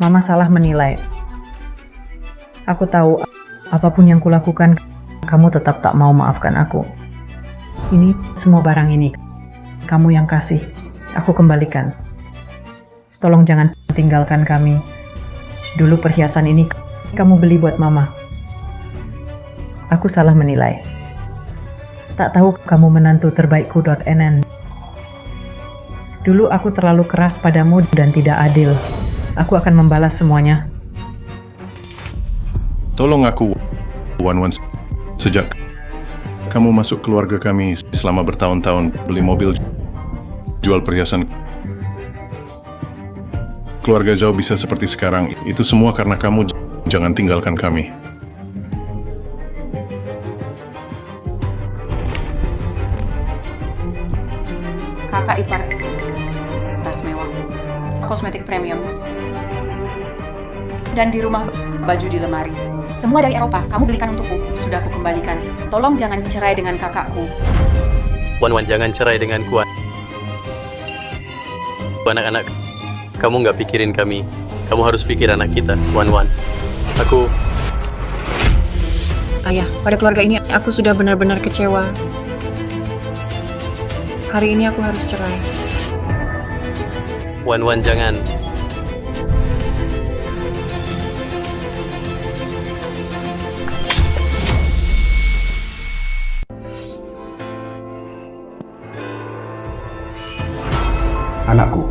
Mama salah menilai. Aku tahu apapun yang kulakukan, kamu tetap tak mau maafkan aku. Ini semua barang ini, kamu yang kasih. Aku kembalikan. Tolong jangan tinggalkan kami. Dulu perhiasan ini kamu beli buat Mama. Aku salah menilai. Tak tahu kamu menantu terbaikku .nn. Dulu aku terlalu keras padamu dan tidak adil. Aku akan membalas semuanya. Tolong aku, Wanwan, sejak kamu masuk keluarga kami selama bertahun-tahun, beli mobil, jual perhiasan. Keluarga Zhao bisa seperti sekarang, itu semua karena kamu. Jangan tinggalkan kami. Kakak ipar tas mewah, kosmetik premium, dan di rumah baju di lemari. Semua dari Eropa, kamu belikan untukku. Sudah aku kembalikan. Tolong jangan cerai dengan kakakku. Wanwan, jangan cerai denganku. Anak-anak, kamu nggak pikirin kami. Kamu harus pikir anak kita, Wanwan. Aku... Ayah, pada keluarga ini aku sudah benar-benar kecewa. Hari ini aku harus cerai. Wanwan, jangan. Anakku,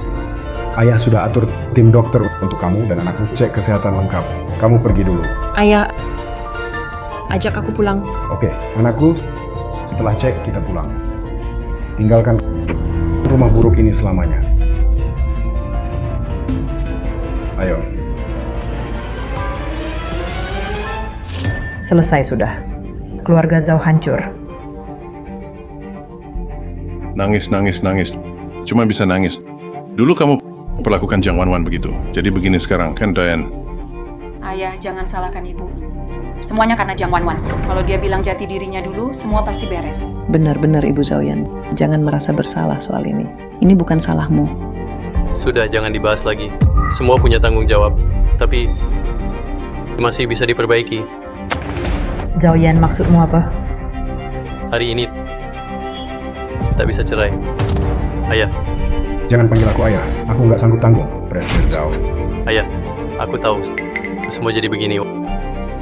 ayah sudah atur tim dokter untuk kamu dan anakku cek kesehatan lengkap. Kamu pergi dulu. Ayah, ajak aku pulang. Oke, anakku, setelah cek kita pulang. Tinggalkan rumah buruk ini selamanya. Ayo. Selesai sudah. Keluarga Zhao hancur. Nangis. Cuma bisa nangis. Dulu kamu perlakukan Jiang Wanwan begitu. Jadi begini sekarang, kan Diane? Ayah, jangan salahkan ibu. Semuanya karena Jiang Wanwan. Kalau dia bilang jati dirinya dulu, semua pasti beres. Benar-benar Ibu Zhao Yan. Jangan merasa bersalah soal ini. Ini bukan salahmu. Sudah, jangan dibahas lagi. Semua punya tanggung jawab. Tapi masih bisa diperbaiki. Zhao Yan, maksudmu apa? hari ini tak bisa cerai. Ayah, Jangan panggil aku ayah. Aku nggak sanggup tanggung, Presiden Zhao. ayah, aku tahu semua jadi begini.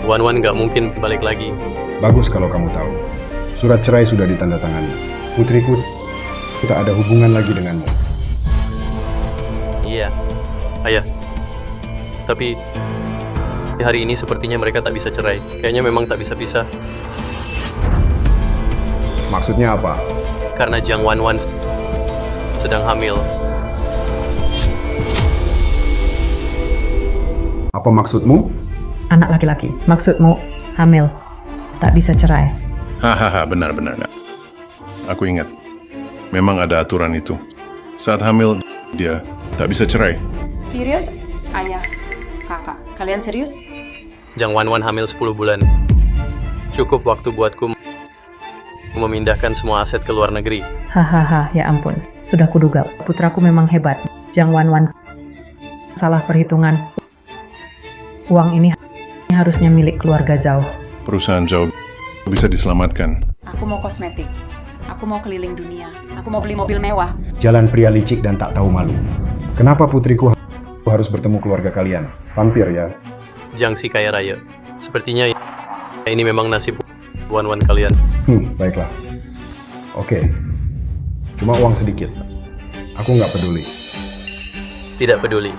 Wan Wan nggak mungkin balik lagi. Bagus kalau kamu tahu. Surat cerai sudah ditandatangani. Putriku tak ada hubungan lagi denganmu. Iya, ayah. Tapi hari ini sepertinya mereka tak bisa cerai. Kayaknya memang tak bisa pisah. Maksudnya apa? Karena Jiang Wan Wan sedang hamil. Apa maksudmu? Anak laki-laki. Maksudmu hamil. Tak bisa cerai. Hahaha, benar-benar. Aku ingat. Memang ada aturan itu. Saat hamil, dia tak bisa cerai. Serius? Ayah, kakak, kalian serius? Jiang Wan Wan hamil 10 bulan. Cukup waktu buatku memindahkan semua aset ke luar negeri. Hahaha, ya ampun. Sudah kuduga. Putraku memang hebat. Jiang Wan Wan salah perhitungan. Uang ini harusnya milik keluarga Zhao. Perusahaan Zhao bisa diselamatkan. Aku mau kosmetik. Aku mau keliling dunia. Aku mau beli mobil mewah. Jalan pria licik dan tak tahu malu. Kenapa putriku harus bertemu keluarga kalian? Vampir ya? Jiang si kaya raya. Sepertinya ini memang nasib Wan Wan kalian. Baiklah. Oke. Cuma uang sedikit. Aku nggak peduli. Tidak peduli.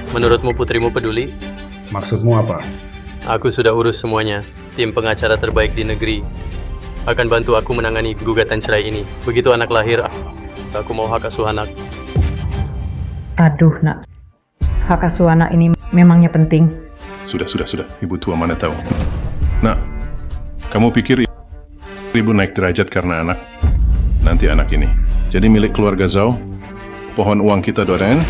Menurutmu putrimu peduli? Maksudmu apa? Aku sudah urus semuanya. Tim pengacara terbaik di negeri akan bantu aku menangani gugatan cerai ini. Begitu anak lahir, aku mau hak asuh anak. Aduh, nak. Hak asuh anak ini memangnya penting. Sudah. Ibu tua mana tahu. Nak, kamu pikir ibu naik derajat karena anak? Nanti anak ini jadi milik keluarga Zhao? Pohon uang kita, Doren?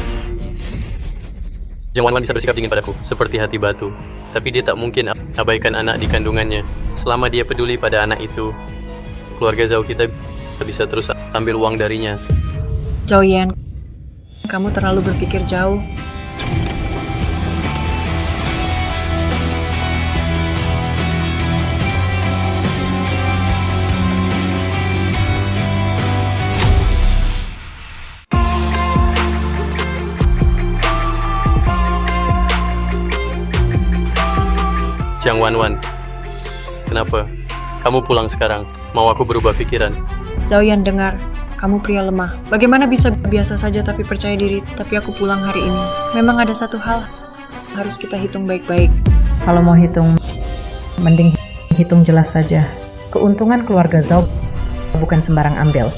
Jiang Wan Wan bisa bersikap dingin padaku, seperti hati batu. Tapi dia tak mungkin abaikan anak di kandungannya. Selama dia peduli pada anak itu, keluarga Zhao kita bisa terus ambil uang darinya. Zhao Yan, kamu terlalu berpikir jauh. Jiang Wan Wan, kenapa? Kamu pulang sekarang. Mau aku berubah pikiran? Zhao Yan, dengar. Kamu pria lemah. Bagaimana bisa biasa saja tapi percaya diri? Tapi aku pulang hari ini. Memang ada satu hal harus kita hitung baik-baik. Kalau mau hitung, mending hitung jelas saja. Keuntungan keluarga Zhao bukan sembarang ambil.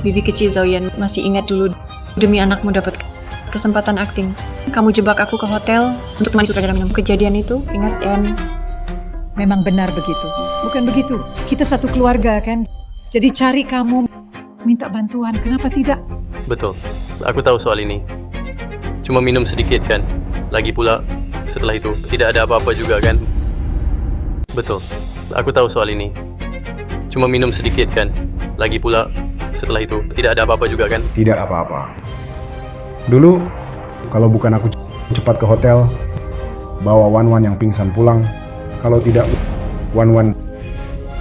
Bibi kecil Zhao Yan, masih ingat dulu demi anakmu dapat kesempatan akting. Kamu jebak aku ke hotel untuk mandi sutradara minum. Kejadian itu, ingat Yan? Memang benar begitu. Bukan begitu. Kita satu keluarga kan. Jadi cari kamu minta bantuan. Kenapa tidak? Betul, aku tahu soal ini. Cuma minum sedikit kan? Lagi pula, setelah itu tidak ada apa-apa juga kan? Betul, aku tahu soal ini. Cuma minum sedikit kan? Lagi pula, setelah itu tidak ada apa-apa juga kan? Tidak apa-apa. Dulu, kalau bukan aku cepat ke hotel, bawa Wan Wan yang pingsan pulang. Kalau tidak, Wan Wan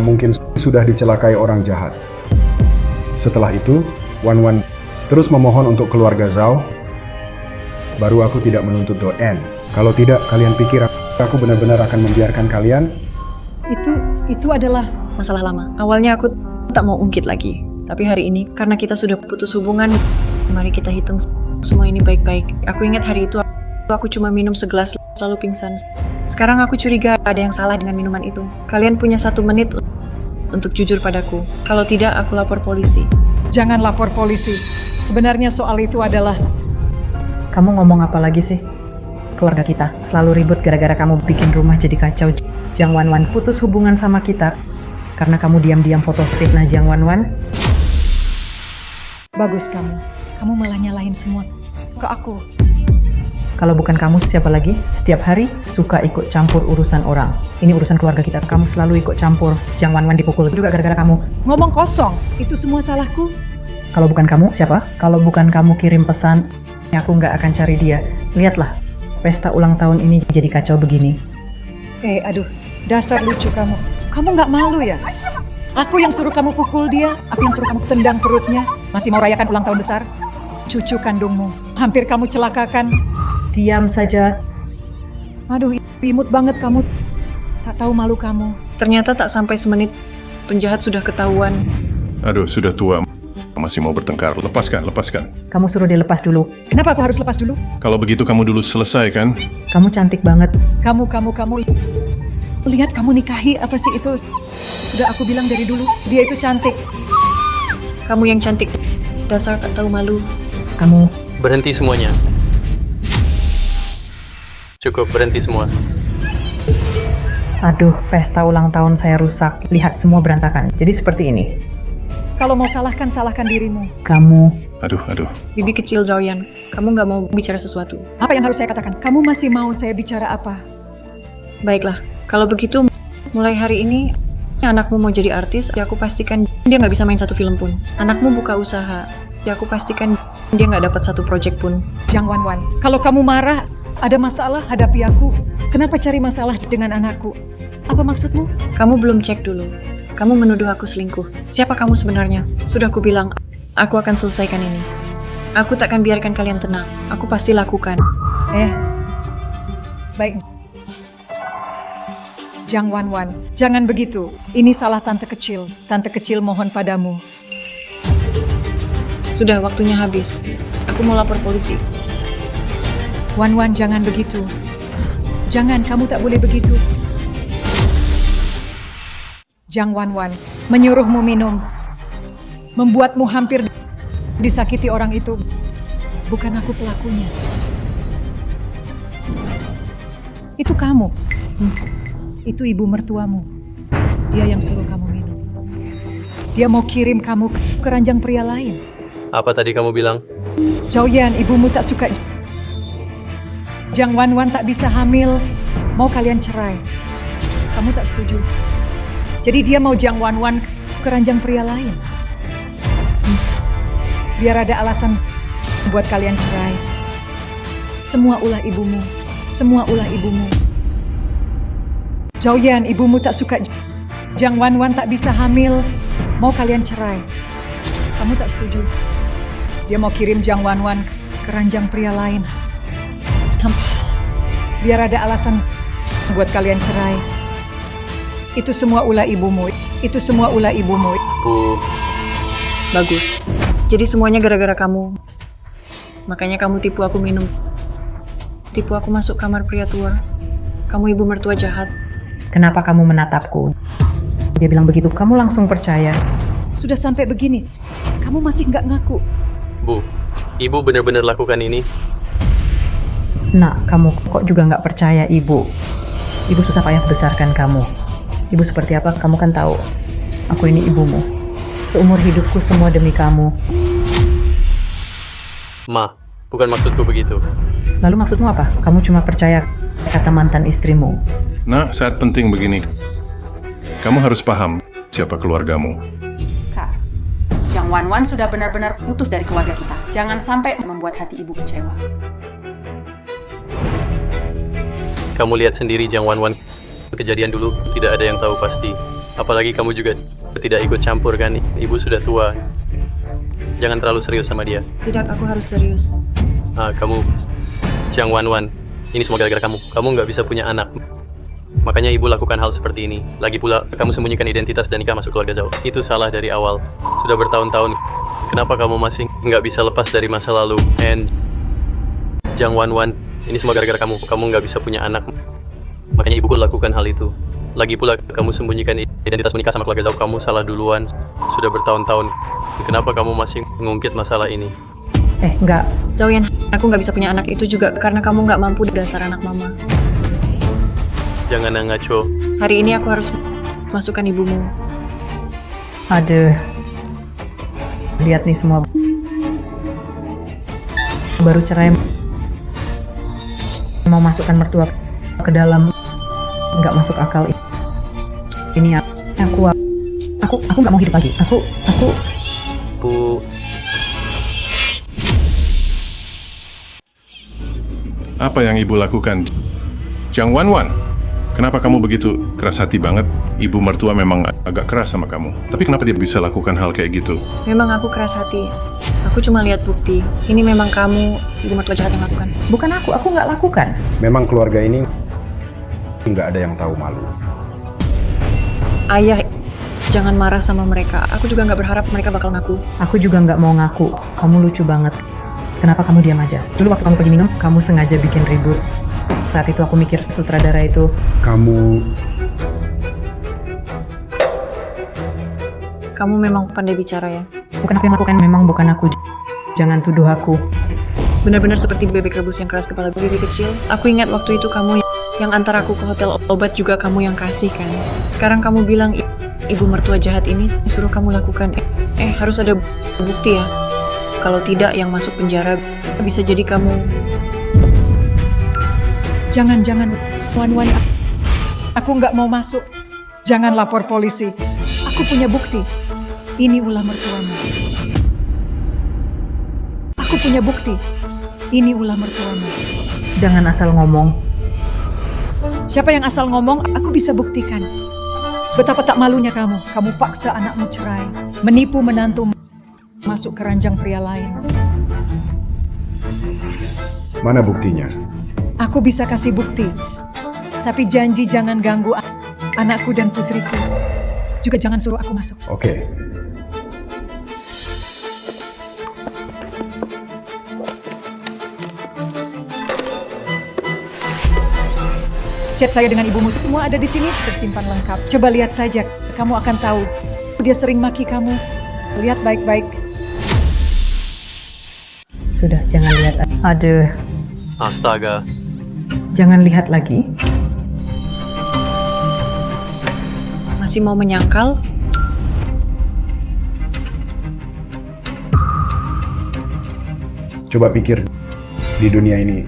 mungkin sudah dicelakai orang jahat. Setelah itu, Wan Wan terus memohon untuk keluarga Zhao. Baru aku tidak menuntut Doen. Kalau tidak, kalian pikir aku benar-benar akan membiarkan kalian? Itu adalah Masalah lama. Awalnya aku tak mau ungkit lagi. Tapi hari ini, karena kita sudah putus hubungan, mari kita hitung semua ini baik-baik. Aku ingat hari itu aku cuma minum segelas lalu pingsan. Sekarang aku curiga ada yang salah dengan minuman itu. Kalian punya 1 menit untuk jujur padaku. Kalau tidak, aku lapor polisi. jangan lapor polisi. Sebenarnya soal itu adalah... Kamu ngomong apa lagi sih? Keluarga kita selalu ribut gara-gara kamu bikin rumah jadi kacau. Jiang Wan Wan putus hubungan sama kita karena kamu diam-diam foto fitnah Jiang Wan Wan. Bagus kamu. Kamu malah nyalahin semua ke aku. Kalau bukan kamu, siapa lagi? Setiap hari suka ikut campur urusan orang. Ini urusan keluarga kita. Kamu selalu ikut campur. Jiang Wan Wan dipukul juga gara-gara kamu. Ngomong kosong. Itu semua salahku. Kalau bukan kamu, siapa? Kalau bukan kamu kirim pesan, aku nggak akan cari dia. Lihatlah, pesta ulang tahun ini jadi kacau begini. Aduh, dasar lucu kamu. Kamu nggak malu ya? Aku yang suruh kamu pukul dia, aku yang suruh kamu tendang perutnya. Masih mau rayakan ulang tahun besar? Cucu kandungmu, hampir kamu celakakan. Diam saja. Aduh, imut banget kamu. Tak tahu malu kamu. Ternyata tak sampai semenit, penjahat sudah ketahuan. Aduh, sudah tua. Masih mau bertengkar. Lepaskan, lepaskan. Kamu suruh dia lepas dulu. Kenapa aku harus lepas dulu? Kalau begitu kamu dulu selesai kan? Kamu cantik banget. Kamu. Lihat kamu nikahi apa sih itu? Sudah aku bilang dari dulu, dia itu cantik. Kamu yang cantik, dasar tak tahu malu. Kamu Berhenti semuanya. Cukup, berhenti semua. Aduh, pesta ulang tahun saya rusak. Lihat semua berantakan. Jadi seperti ini. Kalau mau salahkan, salahkan dirimu. Kamu. Aduh. Bibi kecil Zhaoyan, kamu nggak mau bicara sesuatu. Apa yang harus saya katakan? Kamu masih mau saya bicara apa? Baiklah, kalau begitu, mulai hari ini, anakmu mau jadi artis, ya aku pastikan dia nggak bisa main satu film pun. Anakmu buka usaha, ya aku pastikan dia nggak dapat satu proyek pun. Jang Wan, kalau kamu marah, ada masalah, hadapi aku. Kenapa cari masalah dengan anakku? Apa maksudmu? Kamu belum cek dulu. Kamu menuduh aku selingkuh. Siapa kamu sebenarnya? Sudah aku bilang, aku akan selesaikan ini. Aku takkan biarkan kalian tenang. Aku pasti lakukan. Baik. Jang Wan, jangan begitu. Ini salah tante kecil. Tante kecil mohon padamu. Sudah, waktunya habis. Aku mau lapor polisi. Wan, jangan begitu. Jangan, kamu tak boleh begitu. Jang Wan, menyuruhmu minum. Membuatmu hampir disakiti orang itu. Bukan aku pelakunya. Itu kamu. Itu ibu mertuamu. Dia yang suruh kamu minum. Dia mau kirim kamu ke ranjang pria lain. Apa tadi kamu bilang? Zhaoyan, ibumu tak suka. Jang Wan tak bisa hamil. Mau kalian cerai. Kamu tak setuju. Jadi dia mau Jang Wan ke ranjang pria lain. Biar ada alasan buat kalian cerai. Semua ulah ibumu. Semua ulah ibumu. Zhaoyan, ibumu tak suka. Jang Wan tak bisa hamil. Mau kalian cerai. Kamu tak setuju. Dia mau kirim Jang Wan ke ranjang pria lain. Biar ada alasan buat kalian cerai. Itu semua ulah ibumu. Itu semua ulah ibumu. Bu, Bagus. Jadi semuanya gara-gara kamu. Makanya kamu tipu aku minum. Tipu aku masuk kamar pria tua. Kamu ibu mertua jahat. Kenapa kamu menatapku? Dia bilang begitu, kamu langsung percaya. Sudah sampai begini, kamu masih nggak ngaku. Bu, ibu benar-benar lakukan ini? Nak, kamu kok juga nggak percaya ibu? Ibu susah payah besarkan kamu. Ibu seperti apa, kamu kan tahu. Aku ini ibumu. Seumur hidupku semua demi kamu. Ma, bukan maksudku begitu. Lalu maksudmu apa? Kamu cuma percaya kata mantan istrimu. Nah, saat penting begini. Kamu harus paham siapa keluargamu. Kak, Jang Wan sudah benar-benar putus dari keluarga kita. Jangan sampai membuat hati ibu kecewa. Kamu lihat sendiri Jang Wan kejadian dulu, tidak ada yang tahu pasti. Apalagi kamu juga tidak ikut campur kan? Ibu sudah tua. Jangan terlalu serius sama dia. Tidak, aku harus serius. Kamu, Jang Wan, ini semua gara-gara kamu. Kamu nggak bisa punya anak. Makanya ibu lakukan hal seperti ini. Lagi pula, kamu sembunyikan identitas dan nikah masuk keluarga Zhao. Itu salah dari awal. Sudah bertahun-tahun. Kenapa kamu masih nggak bisa lepas dari masa lalu? And Jang Wan, ini semua gara-gara kamu. Kamu nggak bisa punya anak. Makanya ibuku lakukan hal itu. Lagi pula, kamu sembunyikan identitas menikah sama keluarga Zhao. Kamu salah duluan. Sudah bertahun-tahun. Kenapa kamu masih ngungkit masalah ini? Enggak. Zhaoyan, aku nggak bisa punya anak itu juga karena kamu nggak mampu dasar anak mama. Jangan ngaco. Hari ini aku harus masukkan ibumu. Aduh. Lihat nih semua. Baru cerai. Mau masukkan mertua ke dalam. Nggak masuk akal. Ini aku nggak mau hidup lagi. Aku Bu, Apa yang ibu lakukan? Jang Wan, Kenapa kamu begitu keras hati banget? Ibu mertua memang agak keras sama kamu. Tapi kenapa dia bisa lakukan hal kayak gitu? Memang aku keras hati. Aku cuma lihat bukti. Ini memang kamu, ibu mertua jahat yang lakukan. Bukan aku nggak lakukan. Memang keluarga ini nggak ada yang tahu malu. Ayah, jangan marah sama mereka. Aku juga nggak berharap mereka bakal ngaku. Aku juga nggak mau ngaku. Kamu lucu banget. Kenapa kamu diam aja? Dulu waktu kamu pergi minum, kamu sengaja bikin ribut. Saat itu aku mikir sutradara itu. Kamu memang pandai bicara ya. Bukan aku yang lakukan, memang bukan aku. Jangan tuduh aku. Benar-benar seperti bebek rebus yang keras kepala baby kecil. Aku ingat waktu itu kamu yang antar aku ke hotel obat juga kamu yang kasih kan. Sekarang kamu bilang ibu mertua jahat ini suruh kamu lakukan. Harus ada bukti ya. Kalau tidak yang masuk penjara bisa jadi kamu. Jangan, Wan. Aku nggak mau masuk. Jangan lapor polisi. Aku punya bukti. Ini ulah mertuamu. Aku punya bukti. Ini ulah mertuamu. Jangan asal ngomong. Siapa yang asal ngomong, aku bisa buktikan. Betapa tak malunya kamu. Kamu paksa anakmu cerai. Menipu menantu masuk ke ranjang pria lain. Mana buktinya? Aku bisa kasih bukti. Tapi janji jangan ganggu anakku dan putriku. Juga jangan suruh aku masuk. Oke. Chat saya dengan ibumu semua ada di sini, tersimpan lengkap. Coba lihat saja, kamu akan tahu. Dia sering maki kamu. Lihat baik-baik. Sudah, jangan lihat. Aduh. Astaga. Jangan lihat lagi. Masih mau menyangkal? Coba pikir, di dunia ini,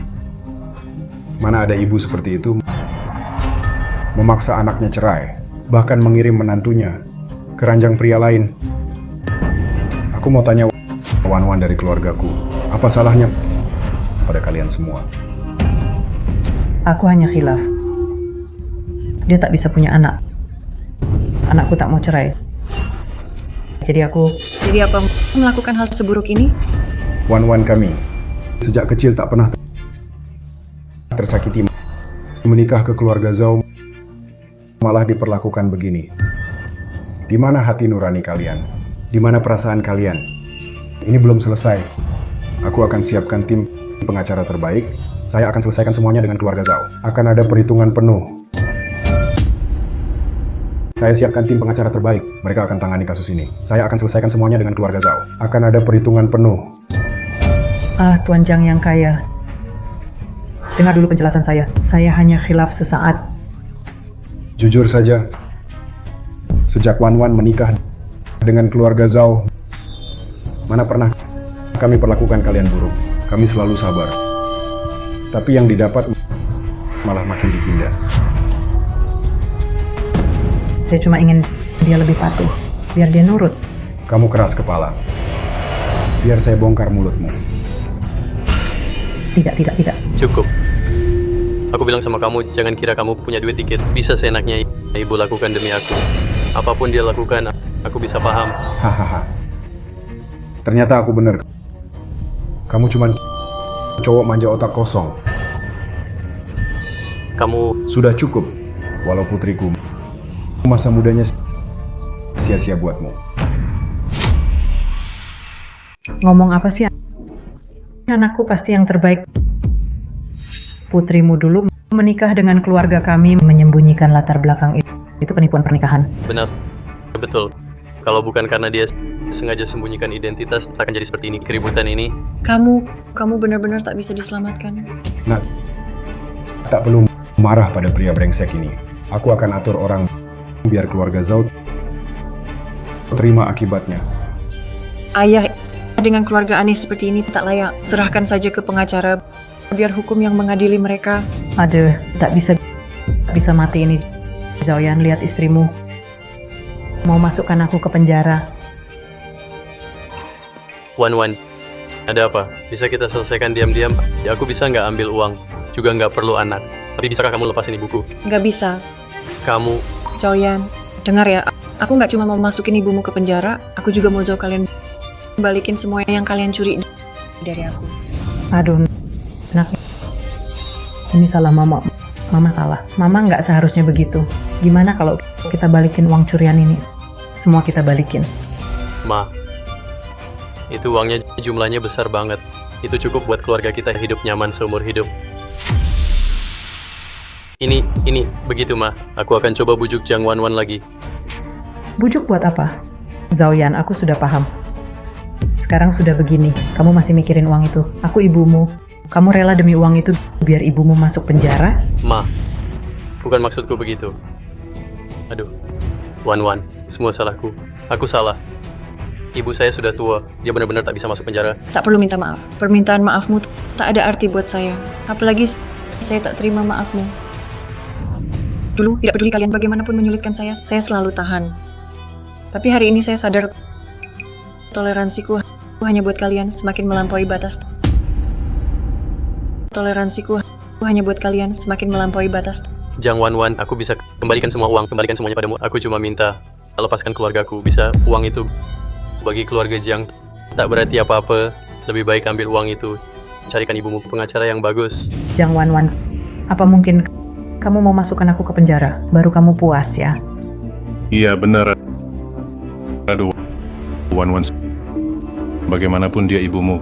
mana ada ibu seperti itu memaksa anaknya cerai, bahkan mengirim menantunya ke ranjang pria lain. Aku mau tanya Wan dari keluargaku, apa salahnya pada kalian semua? Aku hanya khilaf. Dia tak bisa punya anak. Anakku tak mau cerai. Jadi apa melakukan hal seburuk ini? Wan kami sejak kecil tak pernah tersakiti. Menikah ke keluarga Zhao malah diperlakukan begini. Di mana hati nurani kalian? Di mana perasaan kalian? Ini belum selesai. Aku akan siapkan tim pengacara terbaik. Saya akan selesaikan semuanya dengan keluarga Zhao. Akan ada perhitungan penuh. Saya siapkan tim pengacara terbaik. Mereka akan tangani kasus ini. Saya akan selesaikan semuanya dengan keluarga Zhao. Akan ada perhitungan penuh. Tuan Zhang yang kaya. Dengar dulu penjelasan saya. Saya hanya khilaf sesaat. Jujur saja, sejak Wan menikah dengan keluarga Zhao, mana pernah kami perlakukan kalian buruk. Kami selalu sabar. Tapi yang didapat malah makin ditindas. Saya cuma ingin dia lebih patuh, biar dia nurut. Kamu keras kepala. Biar saya bongkar mulutmu. Tidak. Cukup. Aku bilang sama kamu, jangan kira kamu punya duit dikit. Bisa seenaknya ibu lakukan demi aku. Apapun dia lakukan, aku bisa paham. Hahaha. Ternyata aku benar. Kamu cuma cowok manja otak kosong. Kamu sudah cukup. Walau putriku, masa mudanya sia-sia buatmu. Ngomong apa sih? Anakku pasti yang terbaik. Putrimu dulu menikah dengan keluarga kami, menyembunyikan latar belakang itu penipuan pernikahan. benar, betul. Kalau bukan karena dia sengaja sembunyikan identitas, tak akan jadi seperti ini. Keributan ini. Kamu benar-benar tak bisa diselamatkan. Nah, tak perlu marah pada pria brengsek ini. Aku akan atur orang biar keluarga Zhao terima akibatnya. Ayah dengan keluarga aneh seperti ini tak layak. Serahkan saja ke pengacara, biar hukum yang mengadili mereka. Aduh, tak bisa mati ini. Zhao Yan, lihat istrimu mau masukkan aku ke penjara. Wan, ada apa? Bisa kita selesaikan diam-diam? Ya, aku bisa nggak ambil uang, juga nggak perlu anak. Tapi bisakah kamu lepasin ibuku? Nggak bisa. Kamu... Zhao Yan, dengar ya. Aku nggak cuma mau masukin ibumu ke penjara, aku juga mau Zhao kalian balikin semua yang kalian curi dari aku. Aduh, anak. Ini salah mama. Mama salah. Mama nggak seharusnya begitu. Gimana kalau kita balikin uang curian ini? Semua kita balikin. Ma, itu uangnya jumlahnya besar banget. Itu cukup buat keluarga kita hidup nyaman seumur hidup. Ini, begitu Ma. Aku akan coba bujuk Jiang Wanwan lagi. Bujuk buat apa? Zhao Yan, aku sudah paham. Sekarang sudah begini, kamu masih mikirin uang itu. Aku ibumu. Kamu rela demi uang itu biar ibumu masuk penjara? Ma, bukan maksudku begitu. Aduh, Wan, semua salahku. Aku salah. Ibu saya sudah tua, dia benar-benar tak bisa masuk penjara. Tak perlu minta maaf. Permintaan maafmu tak ada arti buat saya. Apalagi saya tak terima maafmu. Dulu, tidak peduli kalian bagaimanapun menyulitkan saya selalu tahan. Tapi hari ini saya sadar toleransiku hanya buat kalian semakin melampaui batas. Toleransiku hanya buat kalian semakin melampaui batas. Jiang Wanwan, aku bisa kembalikan semua uang, kembalikan semuanya padamu. Aku cuma minta lepaskan keluargaku. Bisa uang itu bagi keluarga Jiang tak berarti apa-apa. Lebih baik ambil uang itu, carikan ibumu pengacara yang bagus. Jiang Wanwan, apa mungkin kamu mau masukkan aku ke penjara? Baru kamu puas ya? Iya benar. Aduh, Wanwan, bagaimanapun dia ibumu,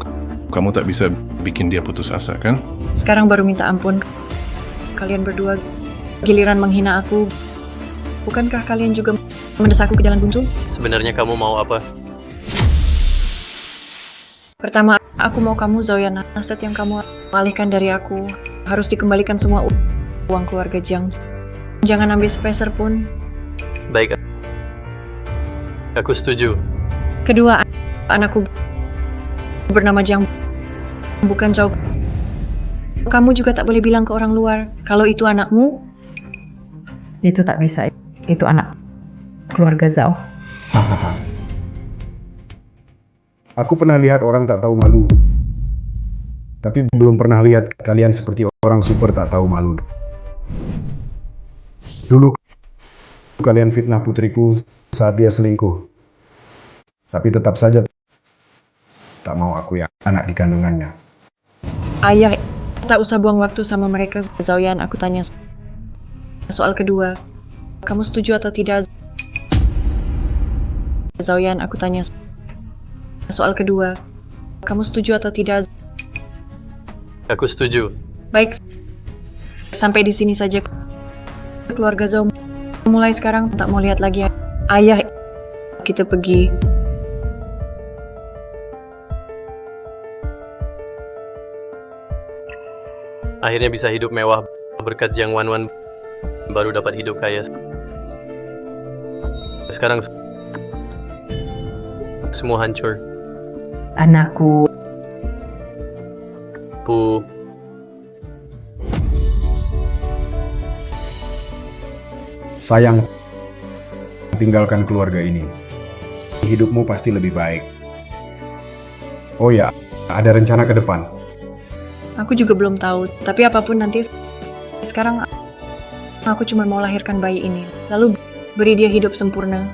kamu tak bisa bikin dia putus asa kan? Sekarang baru minta ampun. Kalian berdua giliran menghina aku. Bukankah kalian juga mendesakku ke jalan buntu? Sebenarnya kamu mau apa? Pertama, aku mau kamu Zhao Yan, aset yang kamu alihkan dari aku harus dikembalikan semua uang keluarga Jiang. Jangan ambil sepeser pun. Baik, aku setuju. Kedua, anakku bernama Jiang, bukan Zhao. Kamu juga tak boleh bilang ke orang luar kalau itu anakmu. Itu tak bisa. Itu anak keluarga Zhao. Aku pernah lihat orang tak tahu malu. Tapi belum pernah lihat kalian seperti orang super tak tahu malu. Dulu kalian fitnah putriku saat dia selingkuh. Tapi tetap saja tak mau aku yang anak di kandungannya. Ayah, tak usah buang waktu sama mereka. Zhao Yan, aku tanya soal kedua. Kamu setuju atau tidak? Zhao Yan, aku tanya soal kedua. Kamu setuju atau tidak? Aku setuju. Baik, sampai di sini saja. Keluarga Zhao mulai sekarang tak mau lihat lagi ayah. Kita pergi. Akhirnya bisa hidup mewah berkat Jiang Wanwan baru dapat hidup kaya. Sekarang semua hancur. Anakku. Bu. Sayang, tinggalkan keluarga ini. Hidupmu pasti lebih baik. Oh ya, ada rencana ke depan. Aku juga belum tahu, tapi apapun nanti, sekarang aku cuma mau lahirkan bayi ini, lalu beri dia hidup sempurna.